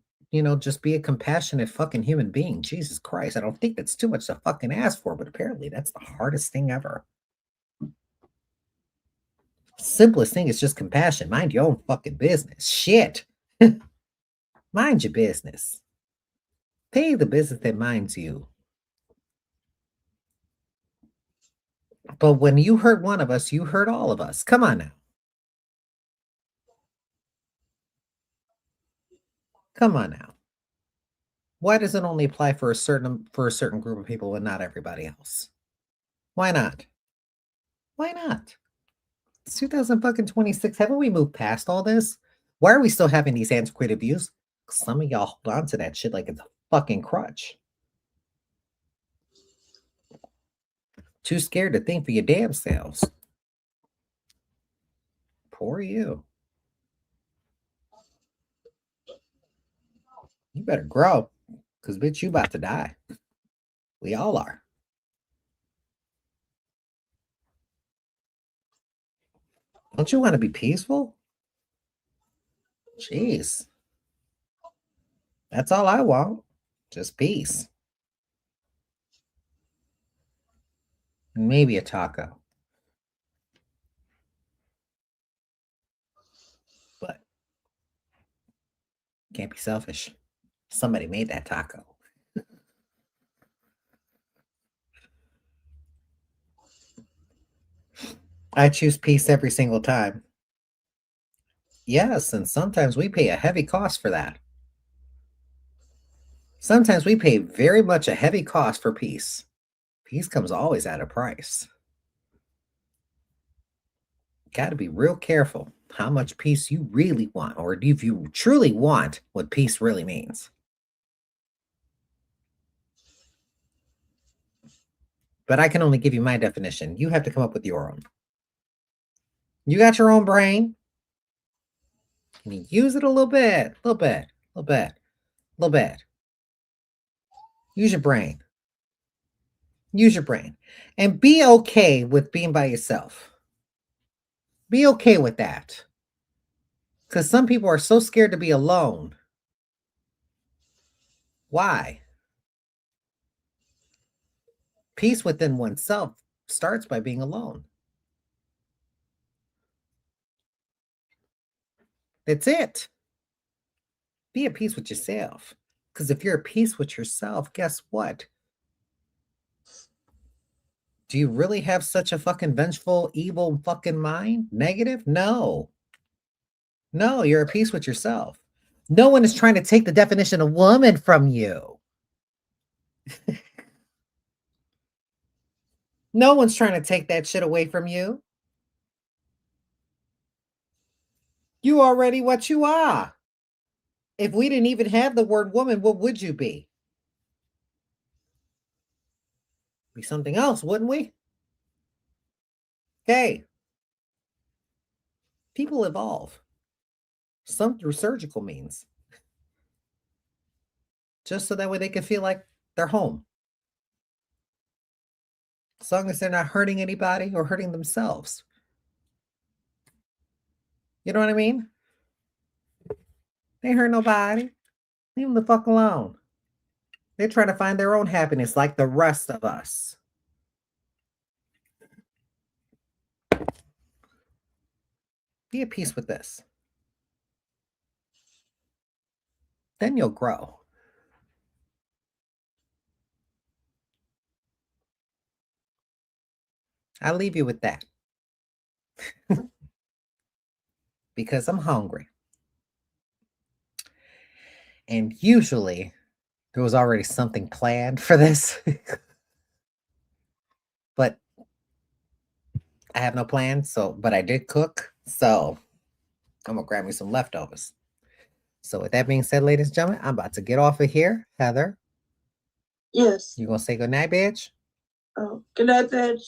just be a compassionate fucking human being. Jesus Christ. I don't think that's too much to fucking ask for, but apparently that's the hardest thing ever. Simplest thing is just compassion. Mind your own fucking business. Shit. Mind your business. Pay the business that minds you. But when you hurt one of us, you hurt all of us. Come on now. Come on now. Why does it only apply for a certain group of people and not everybody else? Why not? Why not? It's 2026. Haven't we moved past all this? Why are we still having these antiquated views? Some of y'all hold on to that shit like it's a fucking crutch. Too scared to think for your damn selves. Poor you. You better grow, because bitch, you about to die. We all are. Don't you want to be peaceful? Jeez. That's all I want. Just peace. And maybe a taco. But can't be selfish. Somebody made that taco. I choose peace every single time. Yes, and sometimes we pay a heavy cost for that. Sometimes we pay very much a heavy cost for peace. Peace comes always at a price. Got to be real careful how much peace you really want, or if you truly want what peace really means. But I can only give you my definition. You have to come up with your own. You got your own brain. Can you use it a little bit? A little bit. A little bit. A little bit. Use your brain. Use your brain. And be okay with being by yourself. Be okay with that. Because some people are so scared to be alone. Why? Peace within oneself starts by being alone. That's it. Be at peace with yourself. Because if you're at peace with yourself, guess what? Do you really have such a fucking vengeful, evil fucking mind? Negative? No. No, you're at peace with yourself. No one is trying to take the definition of woman from you. No one's trying to take that shit away from you. You already what you are. If we didn't even have the word woman, what would you be? Be something else, wouldn't we? Okay. People evolve. Some through surgical means. Just so that way they can feel like they're home. As long as they're not hurting anybody or hurting themselves. You know what I mean? They hurt nobody. Leave them the fuck alone. They're trying to find their own happiness like the rest of us. Be at peace with this. Then you'll grow. I'll leave you with that. Because I'm hungry. And usually there was already something planned for this. But I have no plan, but I did cook. So I'm gonna grab me some leftovers. So with that being said, ladies and gentlemen, I'm about to get off of here. Heather. Yes. You gonna say good night, bitch? Oh, good night, bitch.